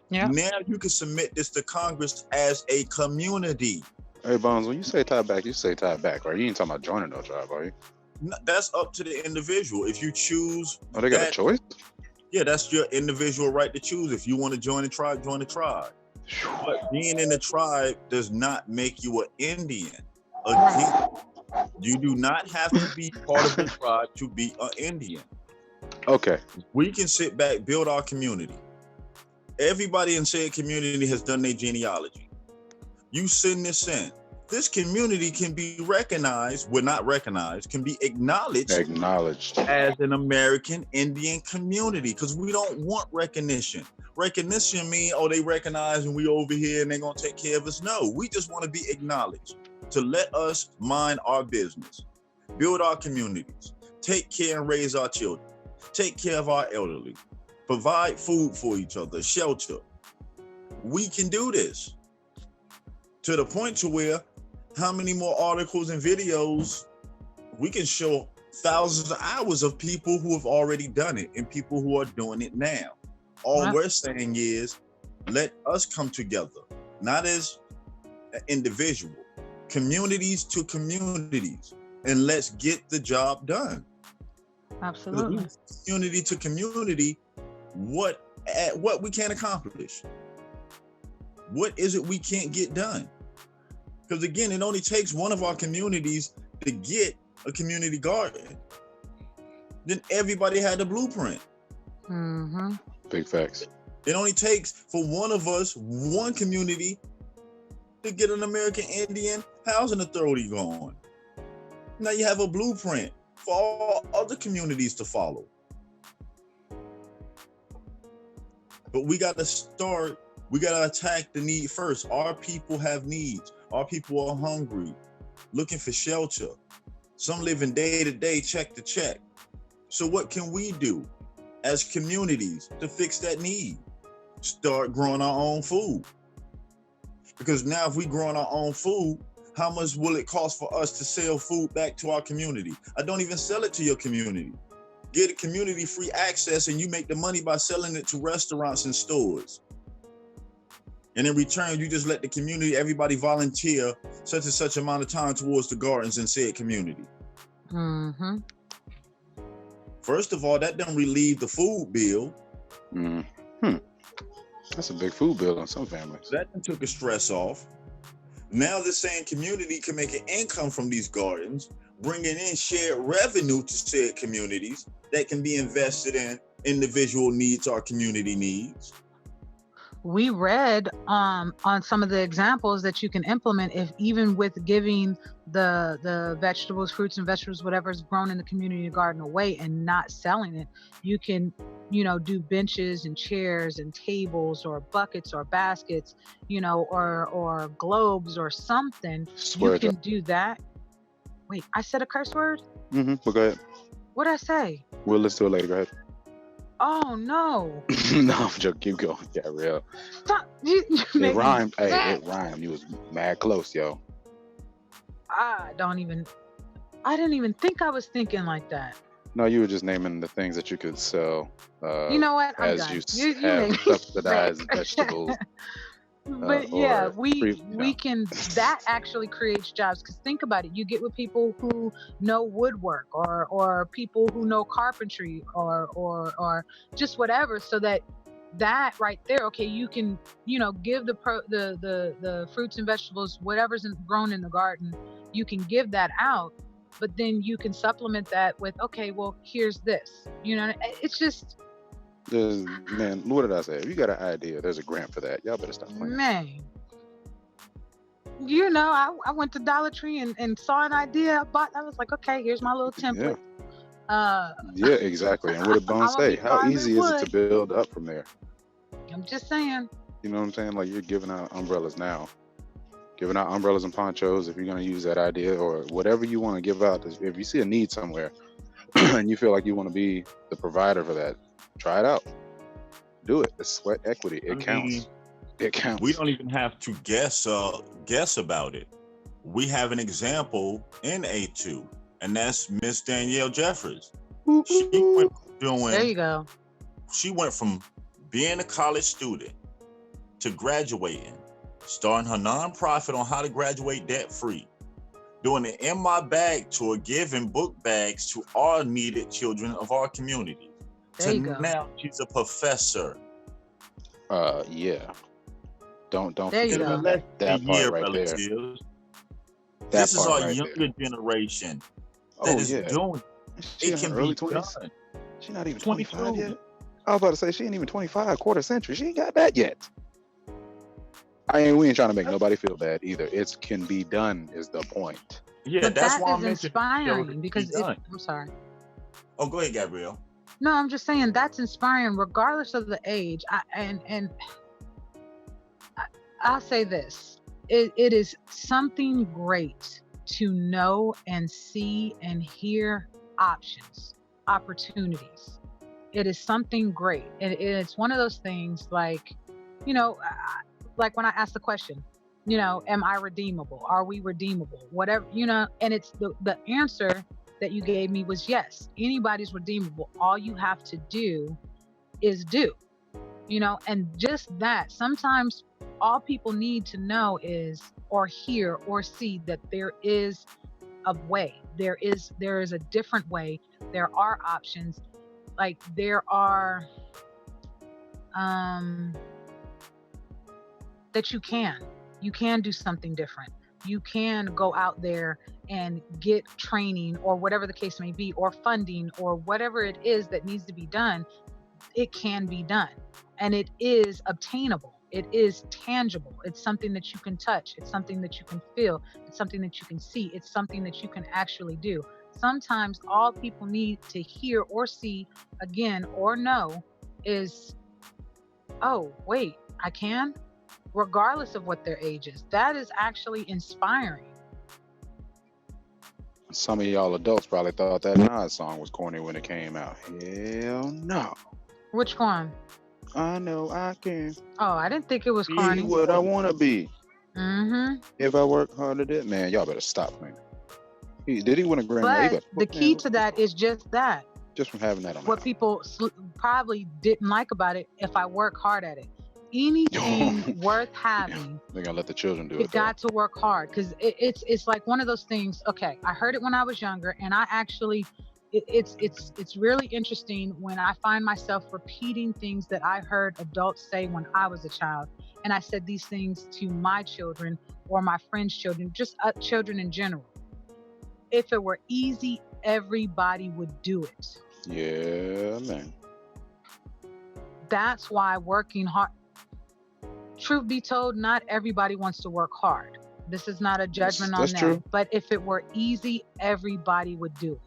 Yeah. Now you can submit this to Congress as a community. Hey, Bones, when you say tie back, you say tie back, right? You ain't talking about joining no tribe, are you? No, that's up to the individual. If you choose. Oh, they got a choice? Yeah, that's your individual right to choose. If you want to join the tribe, join the tribe. But being in the tribe does not make you an Indian. Again, you do not have to be part of the tribe to be an Indian. Okay. We can sit back, build our community. Everybody in said community has done their genealogy. You send this in. This community can be recognized, well, not recognized, can be acknowledged as an American Indian community, because we don't want recognition. Recognition means, oh, they recognize and we over here and they're going to take care of us. No, we just want to be acknowledged, to let us mind our business, build our communities, take care and raise our children, take care of our elderly, provide food for each other, shelter. We can do this to the point to where how many more articles and videos we can show thousands of hours of people who have already done it and people who are doing it now. All we're saying is let us come together, not as an individual, communities to communities, and let's get the job done. Absolutely. Community to community, what we can't accomplish. What is it we can't get done? Because again, it only takes one of our communities to get a community garden. Then everybody had the blueprint. Mm-hmm. Big facts. It only takes for one of us, one community, to get an American Indian housing authority going. Now you have a blueprint for all other communities to follow. But we got to start, we got to attack the need first. Our people have needs. Our people are hungry, looking for shelter. Some living day to day, check to check. So what can we do as communities to fix that need? Start growing our own food. Because now if we growing our own food, how much will it cost for us to sell food back to our community? I don't even sell it to your community. Get a community free access and you make the money by selling it to restaurants and stores. And in return, you just let the community, everybody volunteer such and such amount of time towards the gardens in said community. Mm-hmm. First of all, that doesn't relieve the food bill. Mm-hmm. That's a big food bill on some families. That took the stress off. Now the same community can make an income from these gardens, bringing in shared revenue to said communities that can be invested in individual needs or community needs. We read on some of the examples that you can implement, if even with giving the vegetables, fruits and vegetables, whatever's grown in the community garden away and not selling it, you can, do benches and chairs and tables or buckets or baskets, or globes or something. You can do that. Wait, I said a curse word? Mm-hmm. Well, go ahead. What'd I say? We'll listen to it later. Go ahead. Oh no. No, I'm joking. Keep going. Yeah, real. Stop. It rhymed. Hey, it rhymed. You was mad close, yo. I didn't even think I was thinking like that. No, you were just naming the things that you could sell. You know what? I'm as done. you You have made me subsidized sick. vegetables. But yeah, or we can, that actually creates jobs, because think about it, you get with people who know woodwork or people who know carpentry or just whatever, so that right there, okay, you can, you know, give the fruits and vegetables, whatever's grown in the garden, you can give that out, but then you can supplement that with, okay, well, here's this, you know, it's just, Man, what did I say? If you got an idea, there's a grant for that. Y'all better stop playing. man. You know, I went to Dollar Tree and saw an idea. I was like, okay, here's my little template. Yeah, exactly. And what did Bones say? How easy is it to build up from there? I'm just saying. You know what I'm saying? Like, you're giving out umbrellas now. Giving out umbrellas and ponchos, if you're going to use that idea, or whatever you want to give out. If you see a need somewhere and you feel like you want to be the provider for that, try it out. Do it. It's sweat equity. It counts. It counts. We don't even have to guess about it. We have an example in A2, and that's Miss Danielle Jeffers. She went doing. There you go. She went from being a college student to graduating, starting her nonprofit on how to graduate debt-free, doing an In My Bag tour, giving book bags to all needed children of our community. There you go. Now she's a professor. Yeah. Don't there you forget go. about that part right there. This is our younger generation that is doing. She It can early be 20s. done. She's not even 22. 25 yet. I was about to say she ain't even 25, quarter century. She ain't got that yet. We ain't trying to make nobody feel bad either. It can be done is the point. Yeah, But that's that why is I'm inspiring, because I'm sorry. Oh, go ahead, Gabrielle. No, I'm just saying that's inspiring, regardless of the age. I'll say this: it is something great to know and see and hear opportunities. It is something great, and it's one of those things, like, you know, like when I asked the question, you know, am I redeemable? Are we redeemable? Whatever, you know, and it's the answer that you gave me was yes. Anybody's redeemable. All you have to do is do, you know, and just that. Sometimes all people need to know is, or hear or see, that there is a way. There is a different way. There are options. Like, there are that you can do something different. You can go out there and get training, or whatever the case may be, or funding, or whatever it is that needs to be done. It can be done, and it is obtainable. It is tangible. It's something that you can touch. It's something that you can feel. It's something that you can see. It's something that you can actually do. Sometimes all people need to hear or see, again, or know, is, oh, wait, I can? Regardless of what their age is. That is actually inspiring. Some of y'all adults probably thought that Nas song was corny when it came out. Hell no. Which one? I know I can. Oh, I didn't think it was corny. Be what I want to be. Mm-hmm. If I work hard at it, man, y'all better stop playing. Did he win a Grammy? But the key to that is just that. Just from having that on. What people probably didn't like about it, if I work hard at it. Anything worth having, they're gonna let the children do it. You got to work hard, because it's like one of those things. Okay, I heard it when I was younger, and I actually, it's really interesting when I find myself repeating things that I heard adults say when I was a child, and I said these things to my children or my friends' children, just children in general. If it were easy, everybody would do it. Yeah, man. That's why working hard. Truth be told, not everybody wants to work hard. This is not a judgment on that. True. But if it were easy, everybody would do it.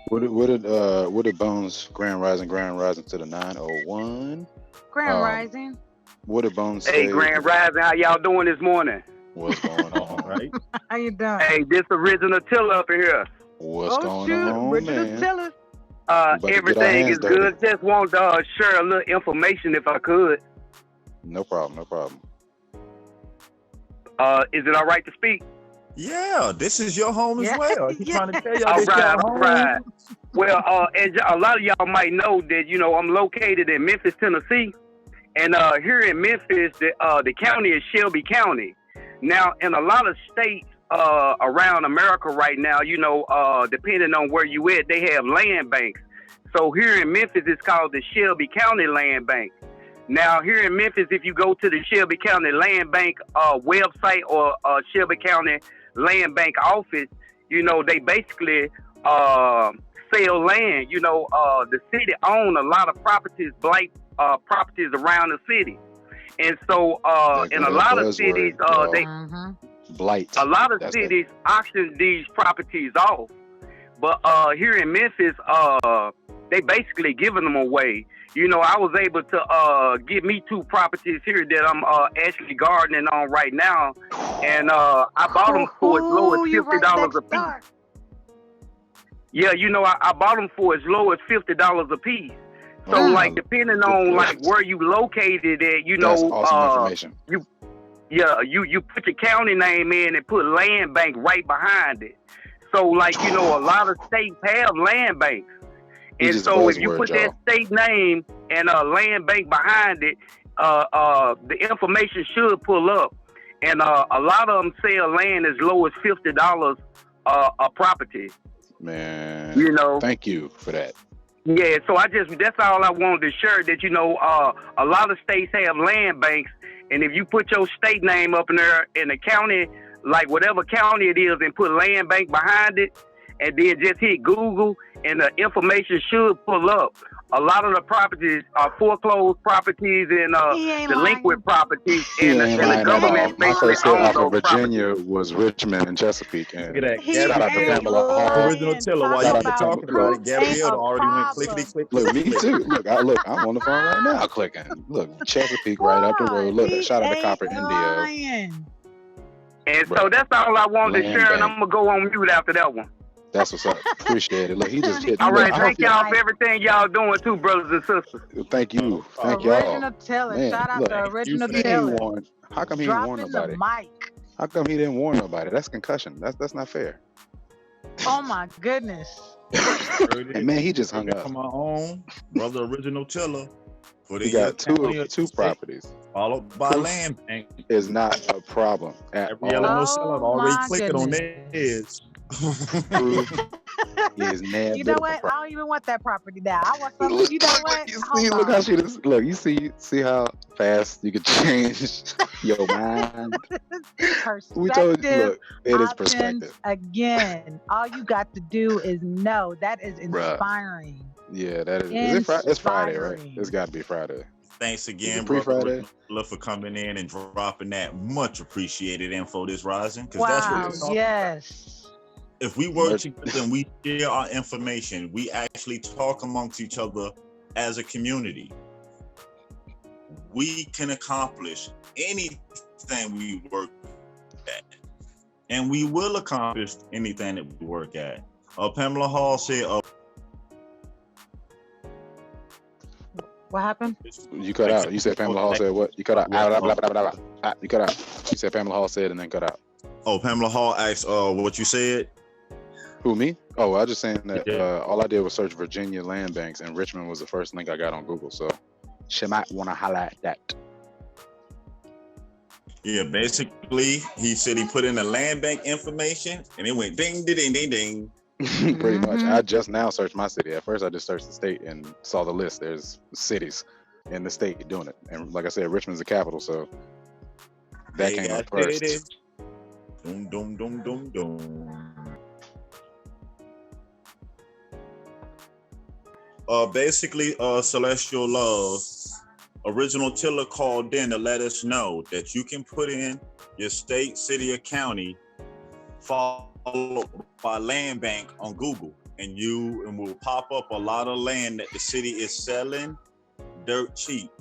What did Bones Grand Rising to the 901? Grand Rising. What did Bones say? Hey, Grand Rising, how y'all doing this morning? What's going on, right? How you doing? Hey, this original Tiller up in here. What's going on, man? Tiller. Everything is good. Just want to share a little information if I could. No problem. Is it all right to speak? Yeah, this is your home as Yeah. well. I keep trying to tell y'all All this right, your all home. right. Well, and a lot of y'all might know that I'm located in Memphis, Tennessee, and here in Memphis, the county is Shelby County. Now, in a lot of states around America right now, depending on where you at, they have land banks. So here in Memphis, it's called the Shelby County Land Bank. Now, here in Memphis, if you go to the Shelby County Land Bank website or Shelby County Land Bank office, they basically sell land. The city owns a lot of properties, blight properties around the city. And so in a lot of cities, blight. A lot of cities auction these properties off. But here in Memphis, they basically giving them away. I was able to get me 2 properties here that I'm actually gardening on right now, and I bought them for as low as $50 a piece. Yeah, I bought them for as low as $50 a piece. So, like, depending on like where you located at, that's awesome information. You put your county name in and put land bank right behind it. So, like, a lot of states have land banks. And so if you put that state name and a land bank behind it, the information should pull up. And a lot of them sell land as low as $50 a property. Man, thank you for that. Yeah, so that's all I wanted to share, that, a lot of states have land banks. And if you put your state name up in there in the county, like whatever county it is, and put land bank behind it, and then just hit Google, and the information should pull up. A lot of the properties are foreclosed properties and delinquent properties, and the government my basically first hit owns off of those Virginia was Richmond and Chesapeake. And Look at that. shout out to Pamela Hall. Original Tiller, while y'all talking about it, Gabrielle already went clickety click. Look, me too. Look, I'm on the phone right now clicking. Look, Chesapeake right up the road. Look, shout out to Copper Indio. And so that's all I wanted to share, and I'm gonna go on mute after that one. That's what's up. Appreciate it. Look, he just hit. All right, thank y'all for everything y'all doing too, brothers and sisters. Thank you. Thank y'all. Original Teller. Shout out to Original Teller. How come he didn't warn nobody? How come he didn't warn nobody? That's concussion. That's not fair. Oh my goodness. And man, he just hung up. On my own, brother Original Tiller. He got two properties. Followed by land bank. Is not a problem at all. Illinois seller already clicking on theirs. Is you know what? I don't even want that property now. I want something. You know what? Look how she just look. You see how fast you can change your mind. We told you, look, it is perspective. Again, all you got to do is know. That is inspiring. Yeah, that is. It's Friday, right? It's got to be Friday. Thanks again, brother, for coming in and dropping that much appreciated info this rising. Wow, that's what it's all about. If we work together and we share our information, we actually talk amongst each other as a community, we can accomplish anything we work at. And we will accomplish anything that we work at. Pamela Hall said... what happened? You cut out. You said Pamela Hall said what? You cut out. You cut out. You said Pamela Hall said and then cut out. Oh, Pamela Hall asked what you said? Who, me? Oh, I was just saying that all I did was search Virginia land banks, and Richmond was the first link I got on Google. So she might want to highlight that. Yeah, basically, he said he put in the land bank information, and it went ding, ding, ding, ding. Pretty much. I just now searched my city. At first, I just searched the state and saw the list. There's cities in the state doing it. And like I said, Richmond's the capital, so that came up first. Dum, dum, dum, dum, dum. Basically, Celestial Love, Original Tiller called in to let us know that you can put in your state, city, or county, followed by land bank on Google, and will pop up a lot of land that the city is selling dirt cheap.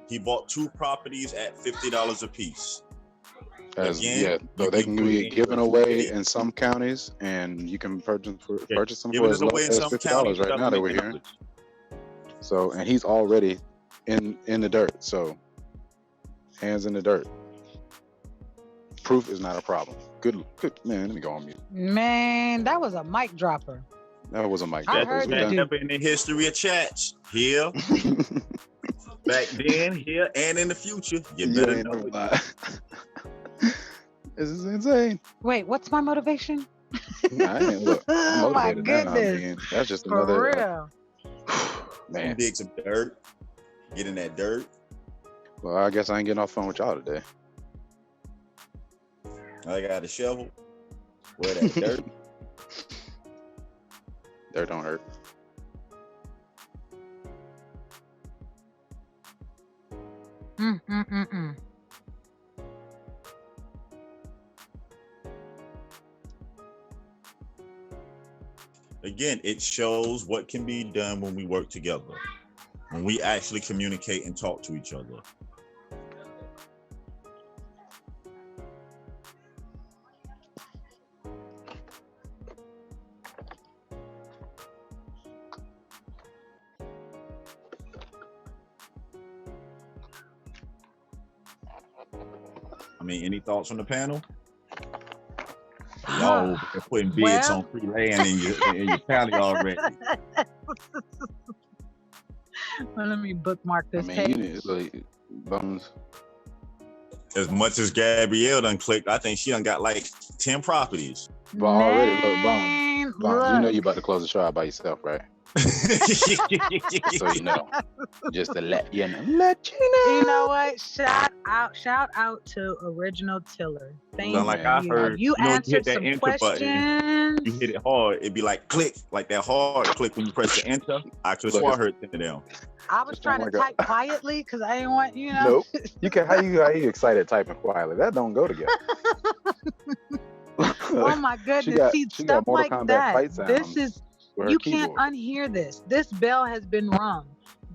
He bought 2 properties at $50 a piece. So they can be given away in some counties, and you can purchase them for as low as $50 right now that we're hearing. So, and he's already in the dirt. So, hands in the dirt. Proof is not a problem. Good man. Let me go on mute. Man, that was a mic dropper. That was a mic I drop. heard We you, done. dude. In the history of chats, here, back then, here, and in the future. You Yeah, better ain't know no it. lie. This is insane. Wait, what's my motivation? Nah, I ain't, look, I'm Oh my motivated now. I goodness. mean, that's just For another real. Man. man. Dig some dirt. Get in that dirt. Well, I guess I ain't getting off phone with y'all today. I got a shovel. Where that dirt? Dirt don't hurt. Mm. Again, it shows what can be done when we work together, when we actually communicate and talk to each other. I mean, any thoughts from the panel? Y'all putting bids on free land in your county already. Well, let me bookmark this I mean, page. you need like bones. As much as Gabrielle done clicked, I think she done got like 10 properties. But already, look, Man, Bones, you know you look. about to close the show out by yourself, right? So you know, just to let you know. You know what? Shout out to Original Tiller. Thank Sound like I you. heard. You you hit answered that some enter questions. button. You hit it hard. It'd be like click, like that hard click when you press the enter. I could have swore I heard 10 of them. I was trying to type quietly because I didn't want, you know. Nope. You can how you excited typing quietly? That don't go together. Oh my goodness. See, she stuff got Mortal like Kombat that. fight sounds This is, with her you can't keyboard. unhear this. This bell has been rung.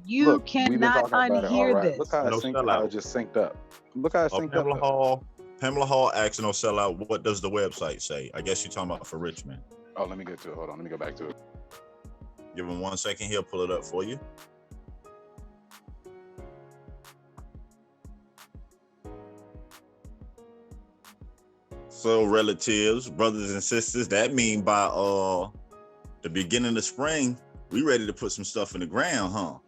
You Look, we've been cannot talking about it, all unhear right. this. Look how No it just synced up. Look how it synced up. Pamela Hall asking no sellout. What does the website say? I guess you're talking about for Richmond. Oh, let me get to it. Hold on. Let me go back to it. Give him 1 second. He'll pull it up for you. So relatives, brothers and sisters, that mean by the beginning of spring, we ready to put some stuff in the ground, huh?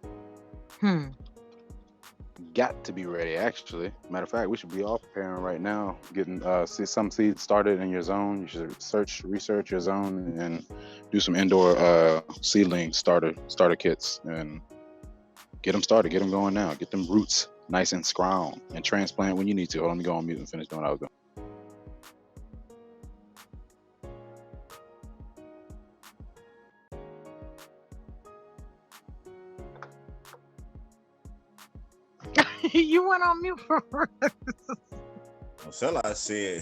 Got to be ready, actually. Matter of fact, we should be all preparing right now, getting some seeds started in your zone. You should research your zone and do some indoor seedling starter kits and get them started, get them going now, get them roots nice and strong and transplant when you need to. Hold on, let me go on mute and finish doing what I was doing. You went on mute for Sella said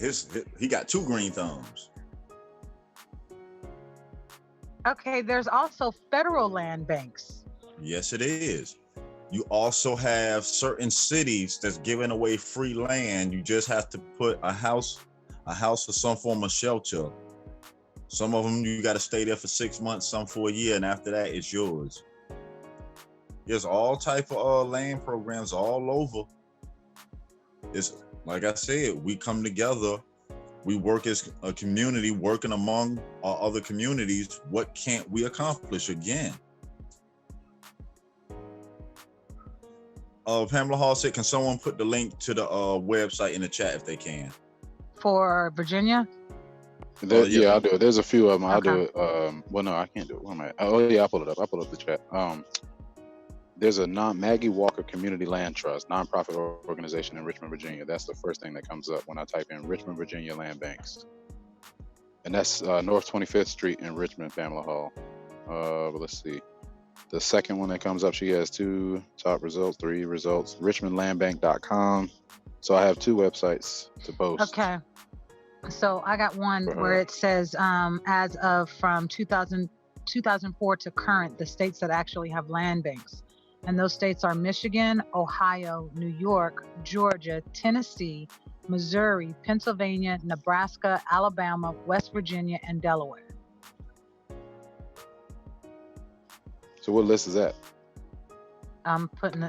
he got 2 green thumbs. Okay, there's also federal land banks. Yes, it is. You also have certain cities that's giving away free land. You just have to put a house or some form of shelter. Some of them you got to stay there for 6 months, some for a year, and after that it's yours. There's all type of land programs all over. It's like I said, we come together, we work as a community, working among our other communities. What can't we accomplish again? Pamela Hall said, can someone put the link to the website in the chat if they can? For Virginia? Yeah, I'll do it. There's a few of them. I'll do it. Well, no, I can't do it. Where am I? Oh, yeah, I'll pull it up. I'll pull up the chat. There's a Maggie Walker Community Land Trust, nonprofit organization in Richmond, Virginia. That's the first thing that comes up when I type in Richmond, Virginia land banks. And that's North 25th Street in Richmond, Pamela Hall. But let's see. The second one that comes up, she has 2 top results, 3 results, richmondlandbank.com. So I have 2 websites to post. Okay. So I got one where it says, as of from 2004 to current, the states that actually have land banks. And those states are Michigan, Ohio, New York, Georgia, Tennessee, Missouri, Pennsylvania, Nebraska, Alabama, West Virginia, and Delaware. So what list is that? I'm putting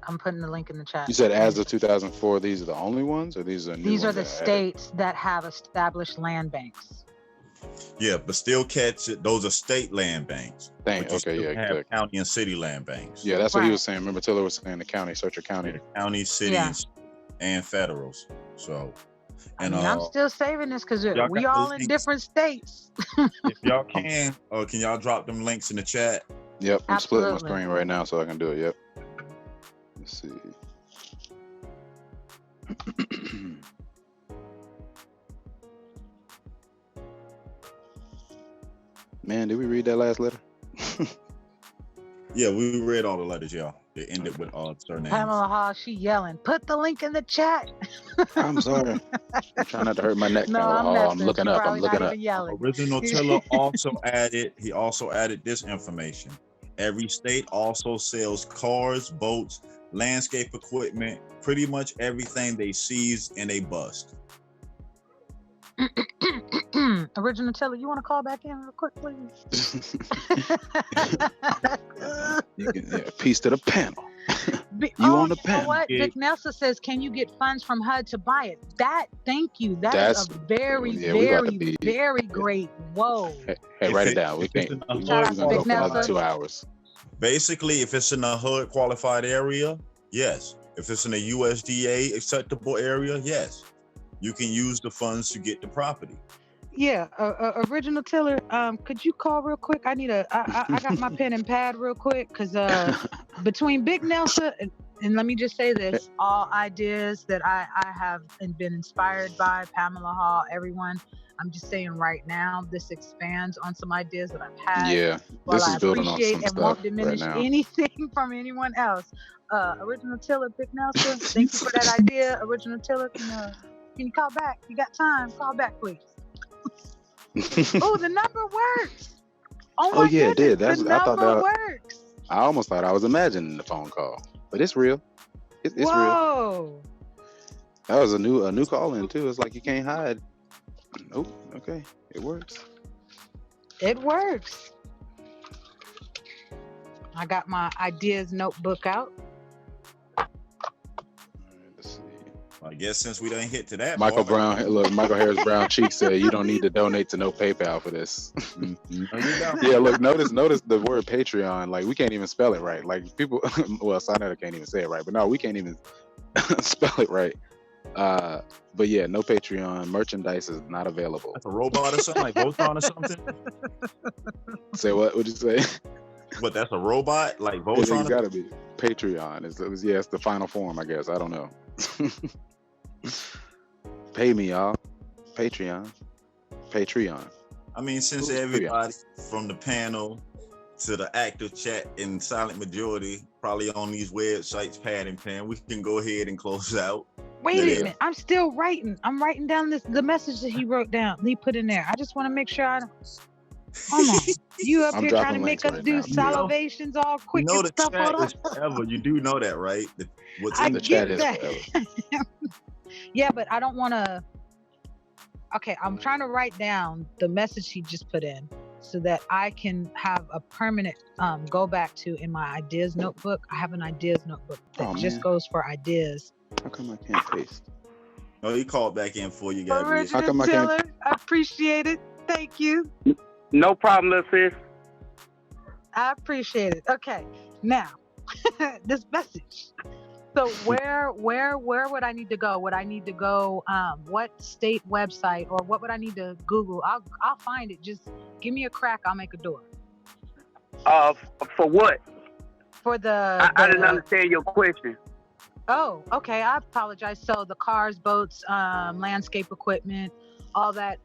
I'm putting the link in the chat. You said as of 2004, these are the only ones, or these are new These are ones the that are added? states that have established land banks. Yeah, but still catch it. Those are state land banks. Dang, But you okay, still yeah, have exactly. county and city land banks. Yeah, that's what he Right. was saying. Remember, Tiller was saying the county, search your county. County, city, Yeah. and federals. So, and I mean, I'm still saving this because y'all we got the all in links? different states. if y'all can y'all drop them links in the chat? Yep, I'm splitting my Absolutely. screen right now so I can do it. Yep. Let's see. Man, did we read that last letter? Yeah, we read all the letters, y'all. They ended with surnames. Pamela Hall, she yelling, put the link in the chat. I'm sorry. I'm trying not to hurt my neck. No, Pamela I'm Hall. messing. I'm looking She up. I'm probably looking not up. even yelling. Original Tiller also added this information. Every state also sells cars, boats, landscape equipment, pretty much everything they seize and they bust. Original Teller, you want to call back in real quick, please? You can, yeah, peace to the panel. On the you know panel? what? Yeah. Vic Nelson says, can you get funds from HUD to buy it? Thank you. That's- That's a very, yeah, we about to very, be- very great. Whoa. Hey, write it down. We If it's can't. in a We're Shout out gonna to go Vic for another Nelson. 2 hours. Basically, if it's in a HUD qualified area, yes. If it's in a USDA acceptable area, yes. You can use the funds to get the property. Yeah, Original Tiller, could you call real quick? I got my pen and pad real quick because between Big Nelson and let me just say this, all ideas that I have been inspired by, Pamela Hall, everyone, I'm just saying right now, this expands on some ideas that I've had. Yeah, While this I is building on appreciate some and won't stuff diminish right now. anything from anyone else. Original Tiller, Big Nelson, thank you for that idea. Original Tiller, can you call back? You got time? Call back, please. Oh, the number works. Oh my yeah, it goodness, did. That's- the I thought number that- works. I almost thought I was imagining the phone call, but it's real. It's real. Whoa. That was a new call in too. It's like you can't hide. Nope. Okay, it works. It works. I got my ideas notebook out. Let's see. I guess since we done hit to that, Michael part, Brown, look, Michael Harris Brown Cheek said you don't need to donate to no PayPal for this. No, you don't. Yeah, look, notice the word Patreon. Like we can't even spell it right. Like people, well, Sonetta can't even say it right, but no, we can't even spell it right. But yeah, no Patreon. Merchandise is not available. That's a robot or something, like Voltron or something. Say what? What'd you say? But that's a robot, like It's Voltron. got to be Patreon. It's the final form, I guess. I don't know. Pay me, y'all. Patreon. I mean, since Who's everybody from the panel to the active chat and silent majority probably on these websites, pad and pen, we can go ahead and close out. Wait Yeah. a minute. I'm still writing. I'm writing down the message that he wrote down. He put in there. I just want to make sure I don't. Come on. You up I'm here dropping trying to make links us right do now. salivations all quick You know and the stuff. chat Hold is on. forever. You do know that, right? What's I in The the get chat is that. forever. Yeah, but I don't want to. Okay, I'm trying to write down the message he just put in so that I can have a permanent go back to in my ideas notebook. I have an ideas notebook that Oh, just man. goes for ideas. How come I can't paste? Oh, he called back in for you, Gabrielle. Original come I can't- Tiller, I appreciate it. Thank you. No problem, little sis. I appreciate it. Okay, now this message. So where would I need to go? Would I need to go? What state website or what would I need to Google? I'll find it. Just give me a crack. I'll make a door. For what? For I didn't understand your question. Oh, okay. I apologize. So the cars, boats, landscape equipment, all that.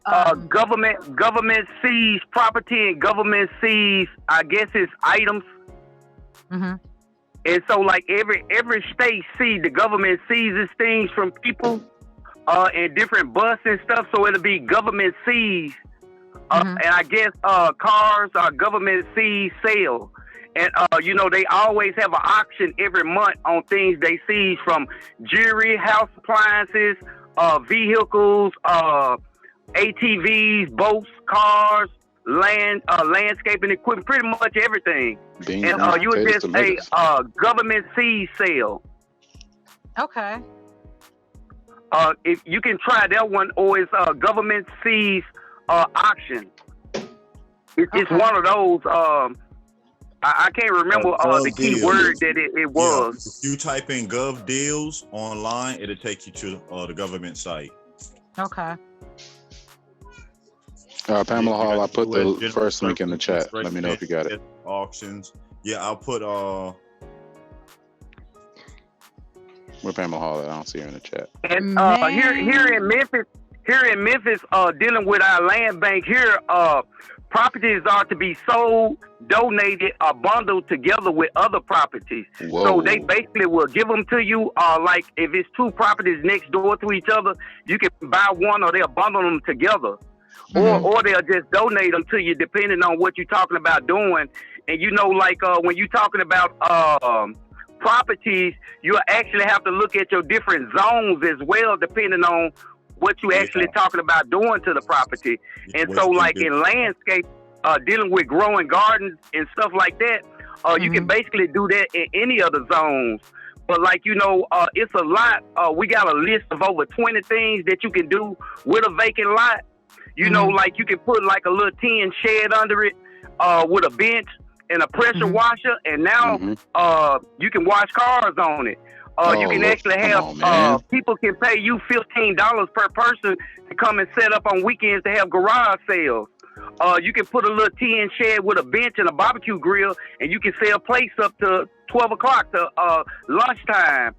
Government sees property and government sees, I guess it's items. Mhm. And so like every state the government seizes things from people and different busts and stuff. So it'll be government seize. Mhm. And I guess cars are government seize sale. And they always have an auction every month on things they seize from jewelry, house appliances, vehicles, ATVs, boats, cars, landscaping equipment, pretty much everything. Beans, And onions, you were potatoes, just tomatoes. a government seed sale. Okay. If you can try that one, or it's government seeds auction. It's Okay. one of those. I can't remember the Gov key deals. word that it Yeah, was. if you type in Gov Deals online, it'll take you to the government site. Okay. Pamela Hall, I put US the General first link in the Surplus chat. Let me know if you got it. Auctions. Yeah, I'll put Where Pamela Hall at? I don't see her in the chat. And Man. here in Memphis, dealing with our land bank here, properties are to be sold, donated, or bundled together with other properties. Whoa. So they basically will give them to you. Like if it's two properties next door to each other, you can buy one, or they'll bundle them together, or they'll just donate them to you, depending on what you're talking about doing. And like when you're talking about properties, you actually have to look at your different zones as well, depending on what you actually talking about doing to the property. And what so you like do. in landscape, dealing with growing gardens and stuff like that, you can basically do that in any of the zones. But like, it's a lot. We got a list of over 20 things that you can do with a vacant lot. Like you can put like a little tin shed under it with a bench and a pressure washer, and now you can wash cars on it. You can actually have people can pay you $15 per person to come and set up on weekends to have garage sales. You can put a little tin shed with a bench and a barbecue grill, and you can sell plates up to 12 o'clock to lunchtime.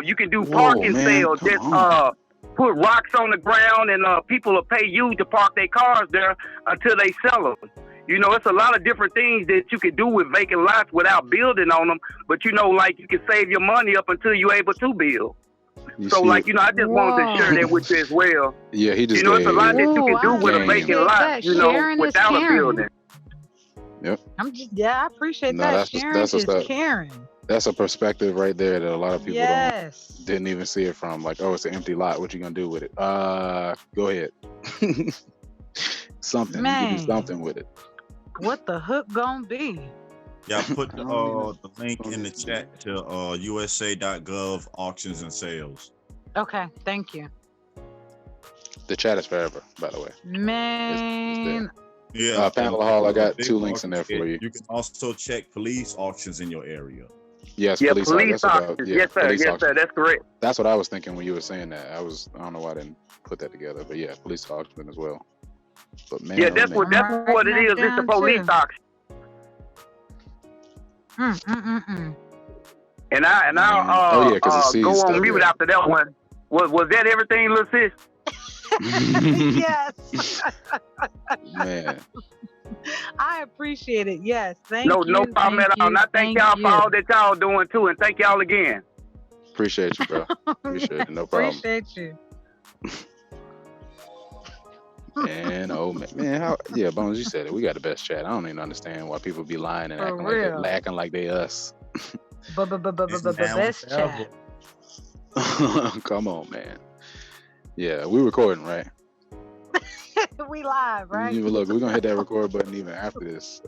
You can do parking sales. Just put rocks on the ground, and people will pay you to park their cars there until they sell them. It's a lot of different things that you can do with vacant lots without building on them. But, like you can save your money up until you're able to build. I just wanted to share that with you as well. Yeah, he just it's a lot that you can do with a vacant lot, without a building. Yep. I appreciate that. Sharing is caring. That's a perspective right there that a lot of people didn't even see it from. Like, oh, it's an empty lot. What you gonna do with it? Go ahead. Something. Man. You can do something with it. What the hook gonna be? Yeah, I put the link in the chat to USA.gov auctions and sales. Okay, thank you. The chat is forever, by the way. Man. It's Pamela Hall, I got 2 links in there for you. You can also check police auctions in your area. Yes, police auctions. Yes, sir. That's correct. That's what I was thinking when you were saying that. I don't know why I didn't put that together, but yeah, police auction as well. But man, that's what it is. It's the police auction. And I'll go on mute after that one. Was that everything, little sis? Yes. Man. I appreciate it. Yes. Thank you. No problem at all. And I thank y'all for all that y'all doing too. And thank y'all again. Appreciate you, bro. Appreciate it. No problem. Appreciate you. Man, Bones, you said it. We got the best chat. I don't even understand why people be lying and acting like they us. Best chat. Come on, man. Yeah, we recording, right? We live, right? Look, we're gonna hit that record button even after this,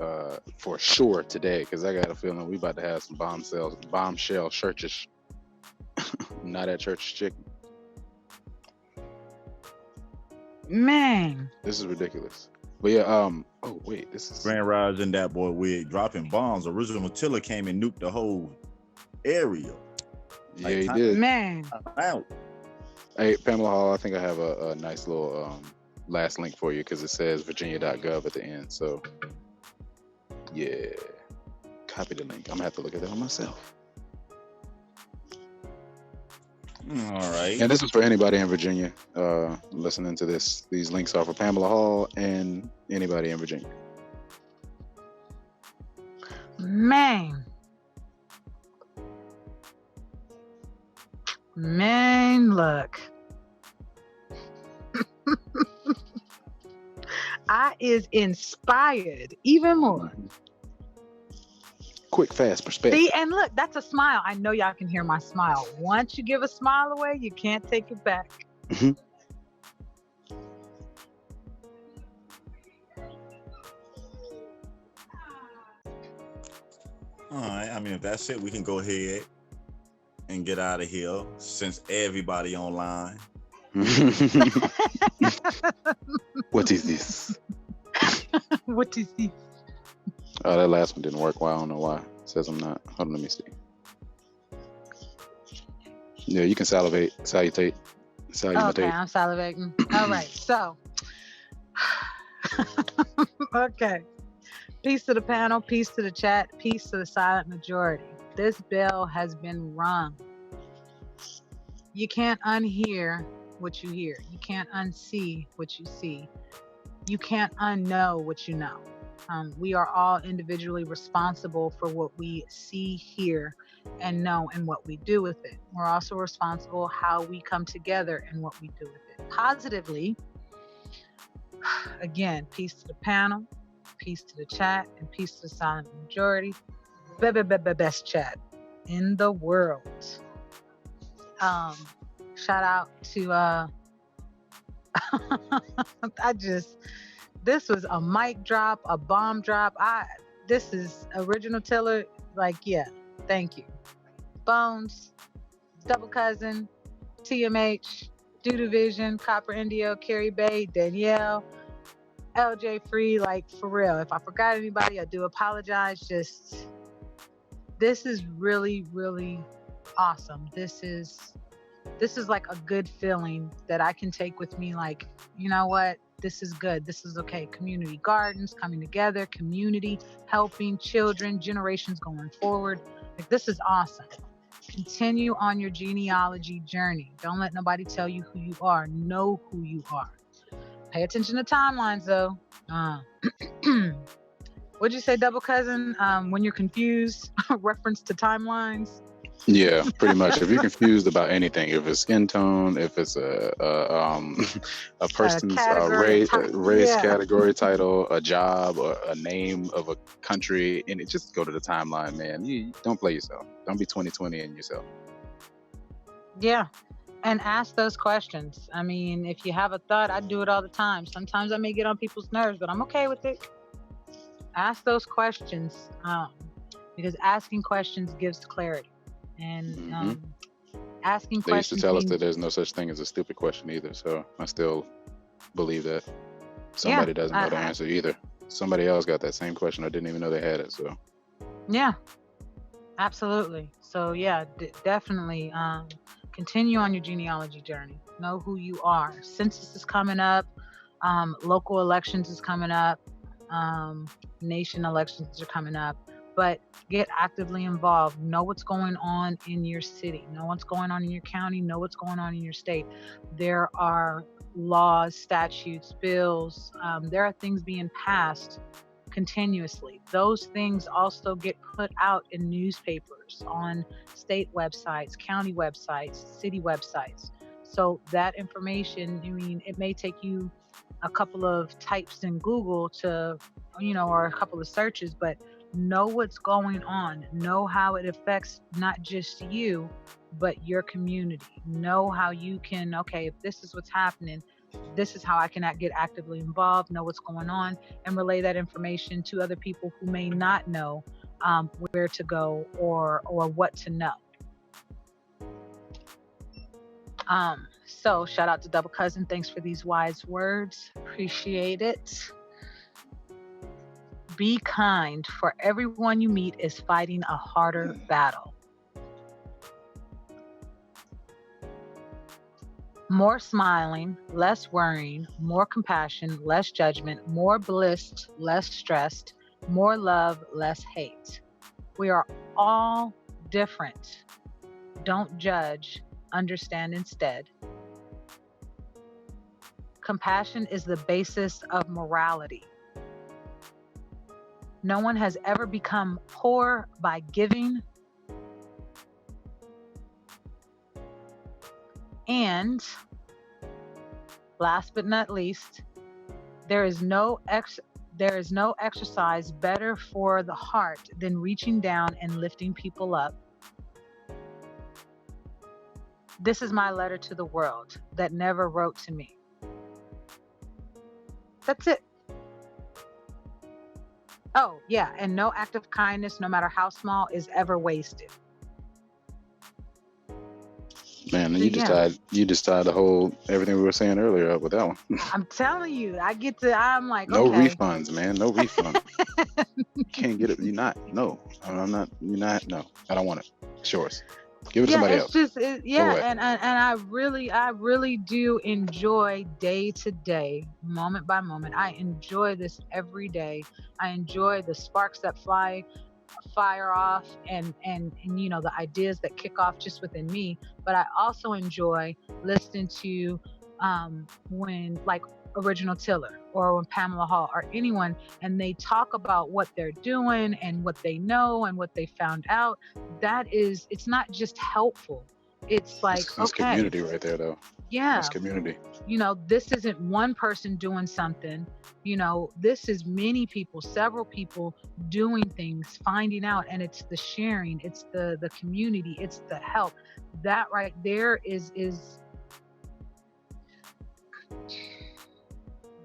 for sure today, because I got a feeling we about to have some bombshell churches. Not at church chicken. Man, this is ridiculous. But yeah, this is Grand Rise and that boy wig dropping bombs. Original Tiller came and nuked the whole area. Yeah, he did. Man. Out. Hey, Pamela Hall, I think I have a nice little last link for you because it says virginia.gov at the end. So yeah, copy the link. I'm gonna have to look at that on myself. All right. And this is for anybody in Virginia listening to this. These links are for Pamela Hall and anybody in Virginia. Man, look. I is inspired even more. Quick, fast perspective. See, and look, that's a smile. I know y'all can hear my smile. Once you give a smile away, you can't take it back. All right. I mean, if that's it, we can go ahead and get out of here since everybody online. What is this? What is this? Oh, that last one didn't work. Well, I don't know why. It says I'm not. Hold on, let me see. Yeah, you can salutate. Okay, I'm salivating. All right, so okay. Peace to the panel, peace to the chat, peace to the silent majority. This bell has been rung. You can't unhear what you hear. You can't unsee what you see. You can't unknow what you know. We are all individually responsible for what we see, hear, and know, and what we do with it. We're also responsible how we come together and what we do with it. Positively, again, peace to the panel, peace to the chat, and peace to the silent majority. Best chat in the world. Shout out to this was a mic drop, a bomb drop. This is original Tiller. Like, yeah, thank you. Bones, Double Cousin, TMH, Doodoo Vision, Copper Indio, Carrie Bay, Danielle, LJ Free. Like, for real, if I forgot anybody, I do apologize. Just, this is really, really awesome. This is like a good feeling that I can take with me. Like, you know what? This is good. This is okay. Community gardens coming together, community helping children, generations going forward. Like, this is awesome. Continue on your genealogy journey. Don't let nobody tell you who you are. Know who you are. Pay attention to timelines, though. What'd you say, Double Cousin? When you're confused, reference to timelines. Yeah, pretty much. If you're confused about anything, if it's skin tone, if it's a person's race category title, a job, or a name of a country, and it just go to the timeline, man. You don't play yourself. Don't be 2020 in yourself. Yeah, and ask those questions. I mean, if you have a thought, I do it all the time. Sometimes I may get on people's nerves, but I'm okay with it. Ask those questions, because asking questions gives clarity. And asking they questions. Used to tell us that there's no such thing as a stupid question either. So I still believe that somebody doesn't know the answer either. Somebody else got that same question or didn't even know they had it. So yeah, absolutely. So yeah, definitely continue on your genealogy journey. Know who you are. Census is coming up. Local elections is coming up. Nation elections are coming up. But get actively involved. Know what's going on in your city. Know what's going on in your county. Know what's going on in your state. There are laws, statutes, bills. There are things being passed continuously. Those things also get put out in newspapers, on state websites, county websites, city websites. So that information, I mean, it may take you a couple of types in Google to, or a couple of searches, but know what's going on. Know how it affects not just you, but your community. Know how you can, okay, if this is what's happening, this is how I can get actively involved, know what's going on, and relay that information to other people who may not know where to go or what to know. So shout out to Double Cousin. Thanks for these wise words. Appreciate it. Be kind, for everyone you meet is fighting a harder battle. More smiling, less worrying, more compassion, less judgment, more bliss, less stressed, more love, less hate. We are all different. Don't judge, understand instead. Compassion is the basis of morality. No one has ever become poor by giving. And last but not least, there is no exercise better for the heart than reaching down and lifting people up. This is my letter to the world that never wrote to me. That's it. Oh, yeah. And no act of kindness, no matter how small, is ever wasted. Man, So, you just tied the whole everything we were saying earlier up with that one. I'm telling you, I'm like, No okay. refunds, man. No refunds. You can't get it. You're not. No, I'm not. You're not. No, I don't want it. It's yours. Give it to somebody else. Just Go away. and I really do enjoy day to day, moment by moment. I enjoy this every day. I enjoy the sparks that fire off, and you know, the ideas that kick off just within me. But I also enjoy listening to when, like, Original Tiller or when Pamela Hall or anyone, and they talk about what they're doing and what they know and what they found out. It's not just helpful. It's like, That's okay, community right there, though. yeah, That's community. you know, this isn't one person doing something. You know, this is many people, several people doing things, finding out, and it's the sharing, it's the community, it's the help. That right there is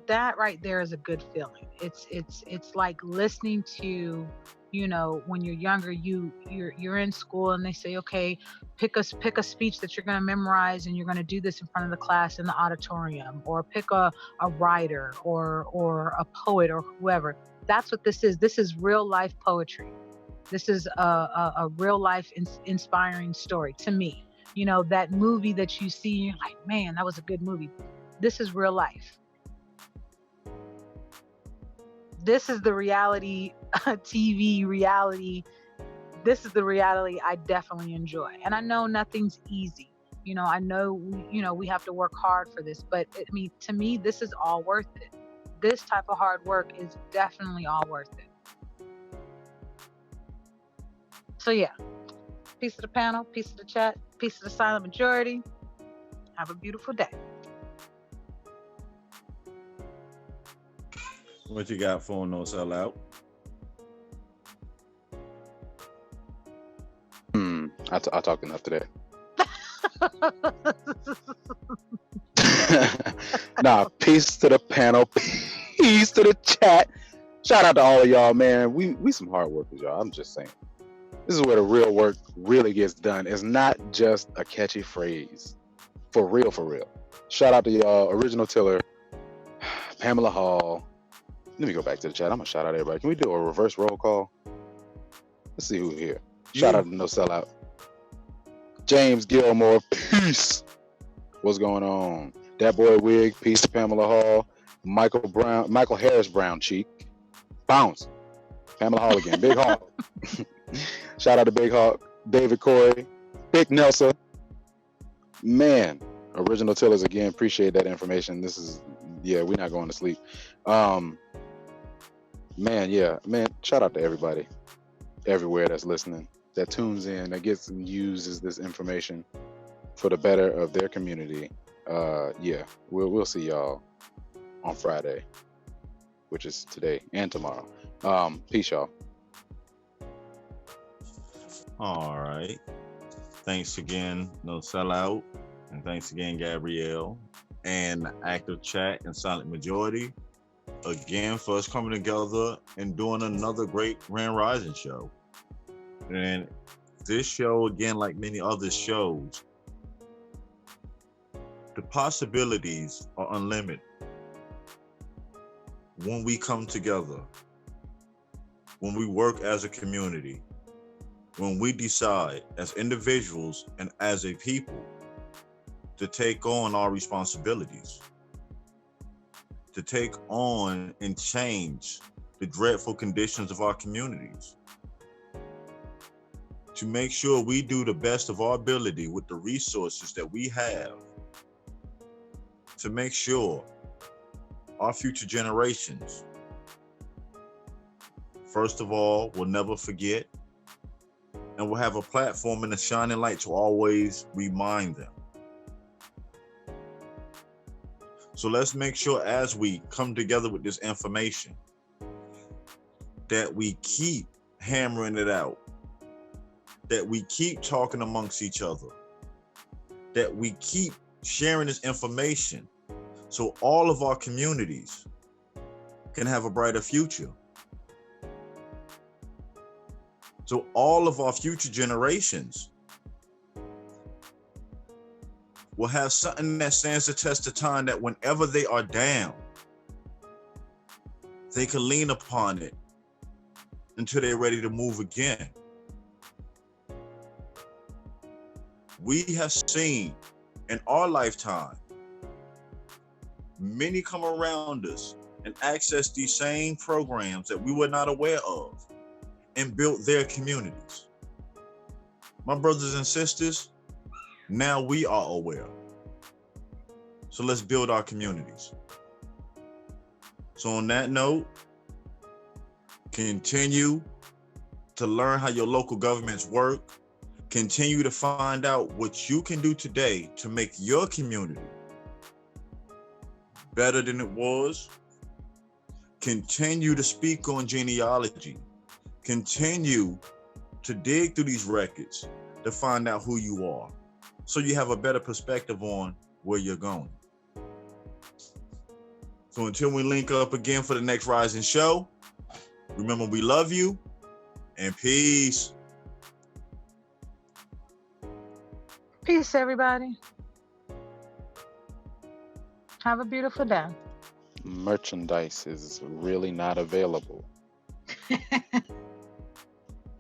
that right there is a good feeling. It's like listening to, you know, when you're younger, you're in school and they say, okay, pick a speech that you're going to memorize, and you're going to do this in front of the class in the auditorium, or pick a writer or a poet or whoever. That's what this is. This is real life poetry. This is a real life inspiring story to me. You know, that movie that you see, you're like, man, that was a good movie. This is real life. This is the reality, TV reality. This is the reality I definitely enjoy. And I know nothing's easy. You know, I know, we have to work hard for this, but I mean, to me, this is all worth it. This type of hard work is definitely all worth it. So yeah, piece of the panel, piece of the chat, piece of the silent majority. Have a beautiful day. What you got for no sellout? I talked enough today. Nah, peace to the panel, peace to the chat. Shout out to all of y'all, man. We some hard workers, y'all. I'm just saying. This is where the real work really gets done. It's not just a catchy phrase. For real, for real. Shout out to y'all, Original Tiller, Pamela Hall. Let me go back to the chat. I'm gonna shout out everybody. Can we do a reverse roll call? Let's see who's here. Shout out to No Sellout. James Gilmore, peace. What's going on? That Boy Wig, peace to Pamela Hall. Michael Harris Brown cheek. Bounce. Pamela Hall again. Big Hawk. Shout out to Big Hawk. David Corey. Big Nelson. Man. Original Tillers again. Appreciate that information. We're not going to sleep. Man, shout out to everybody everywhere that's listening, that tunes in, that gets and uses this information for the better of their community. We'll see y'all on Friday, which is today and tomorrow. Peace, y'all. All right. Thanks again, No Sellout. And thanks again, Gabrielle. And Active Chat and Silent Majority. Again, for us coming together and doing another great Grand Rising show. And this show, again, like many other shows, the possibilities are unlimited when we come together, when we work as a community, when we decide as individuals and as a people to take on our responsibilities, to take on and change the dreadful conditions of our communities, to make sure we do the best of our ability with the resources that we have, to make sure our future generations, first of all, will never forget, and will have a platform and a shining light to always remind them. So let's make sure as we come together with this information that we keep hammering it out, that we keep talking amongst each other, that we keep sharing this information so all of our communities can have a brighter future. So all of our future generations will have something that stands the test of time, that whenever they are down, they can lean upon it until they're ready to move again. We have seen in our lifetime many come around us and access these same programs that we were not aware of and built their communities. My brothers and sisters, now we are aware. So let's build our communities. So on that note, continue to learn how your local governments work. Continue to find out what you can do today to make your community better than it was. Continue to speak on genealogy. Continue to dig through these records to find out who you are, so you have a better perspective on where you're going. So until we link up again for the next Rising Show, remember, we love you, and peace. Peace, everybody. Have a beautiful day. Merchandise is really not available.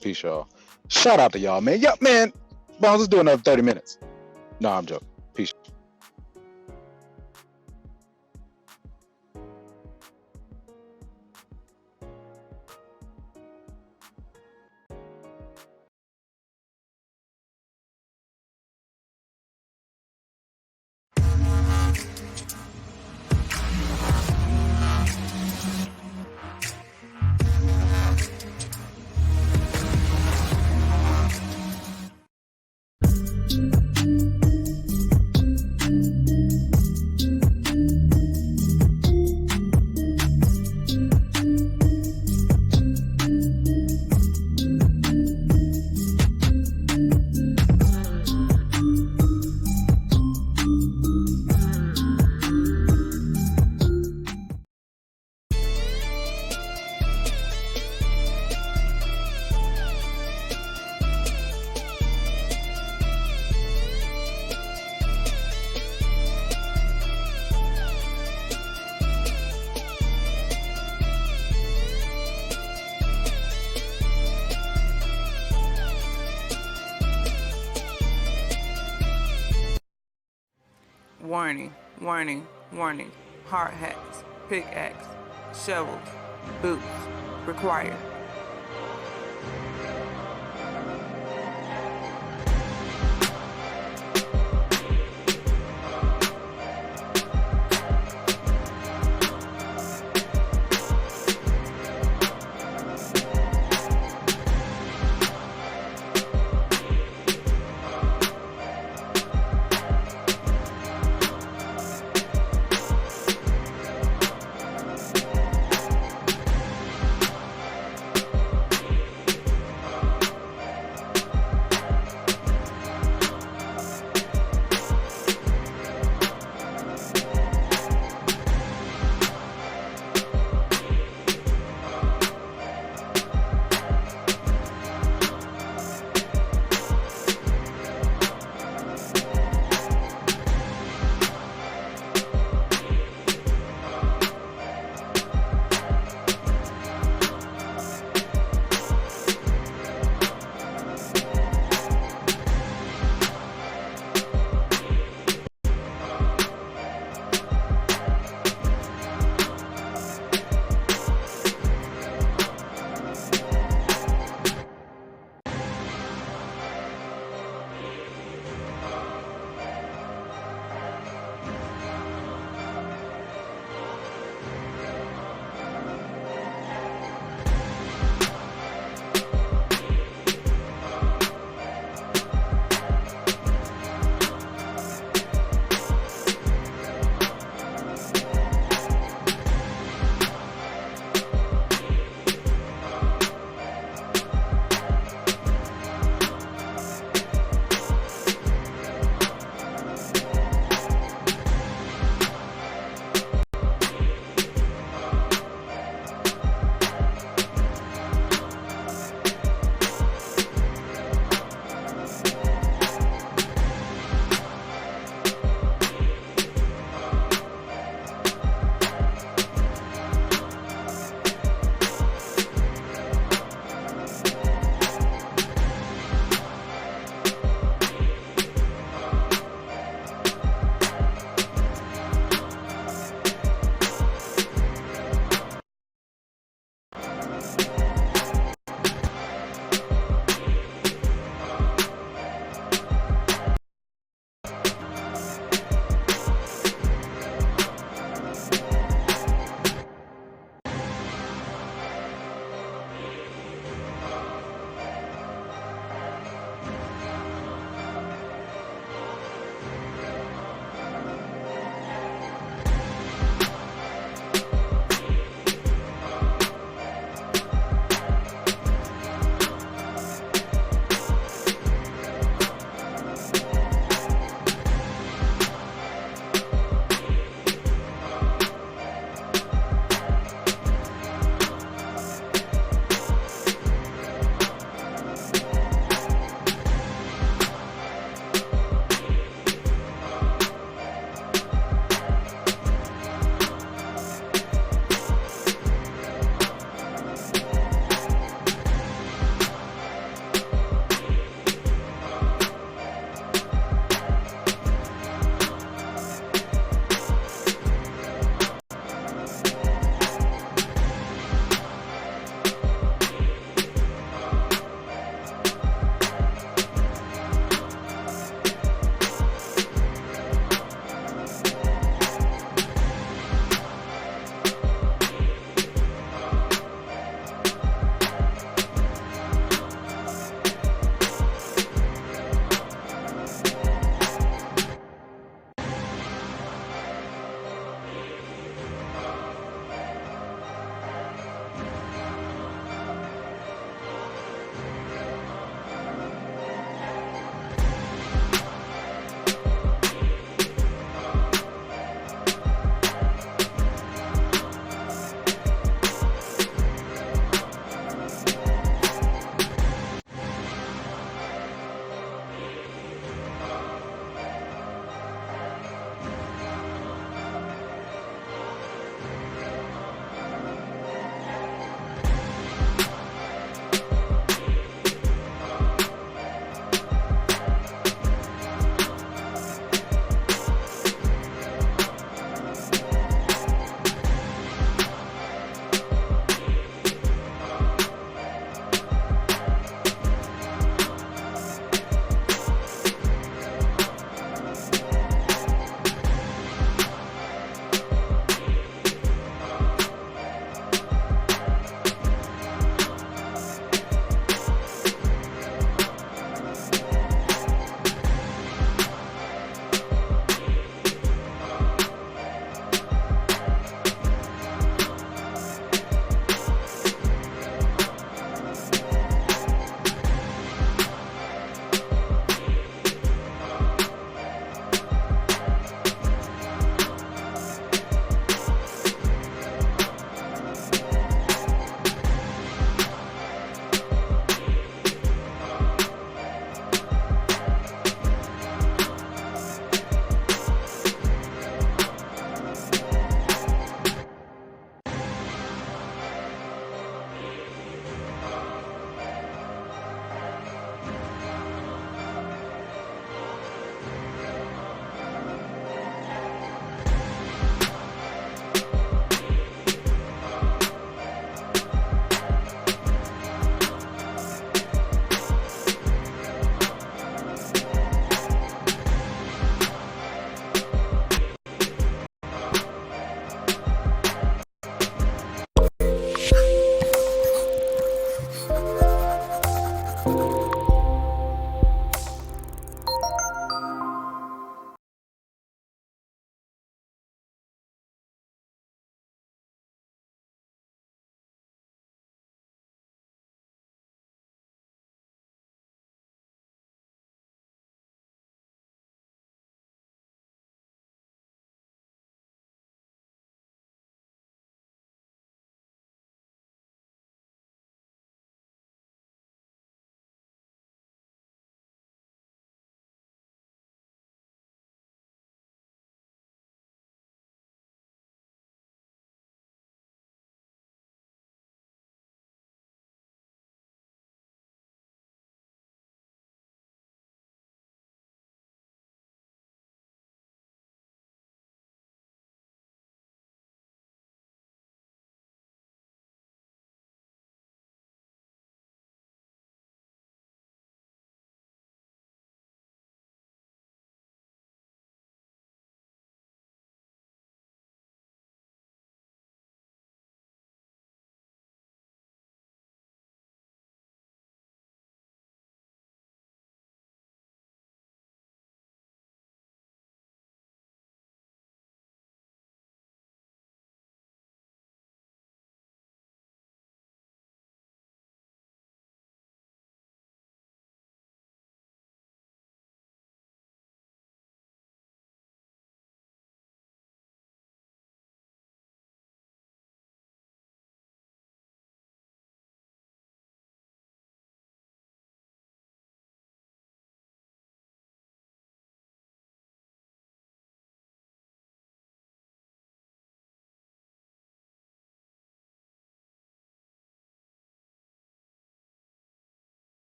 Peace, y'all. Shout out to y'all, man. Yup, man. Bones, let's do another 30 minutes. No, I'm joking. Peace. Warning, warning, warning. Hard hats, pickaxe, shovels, boots required.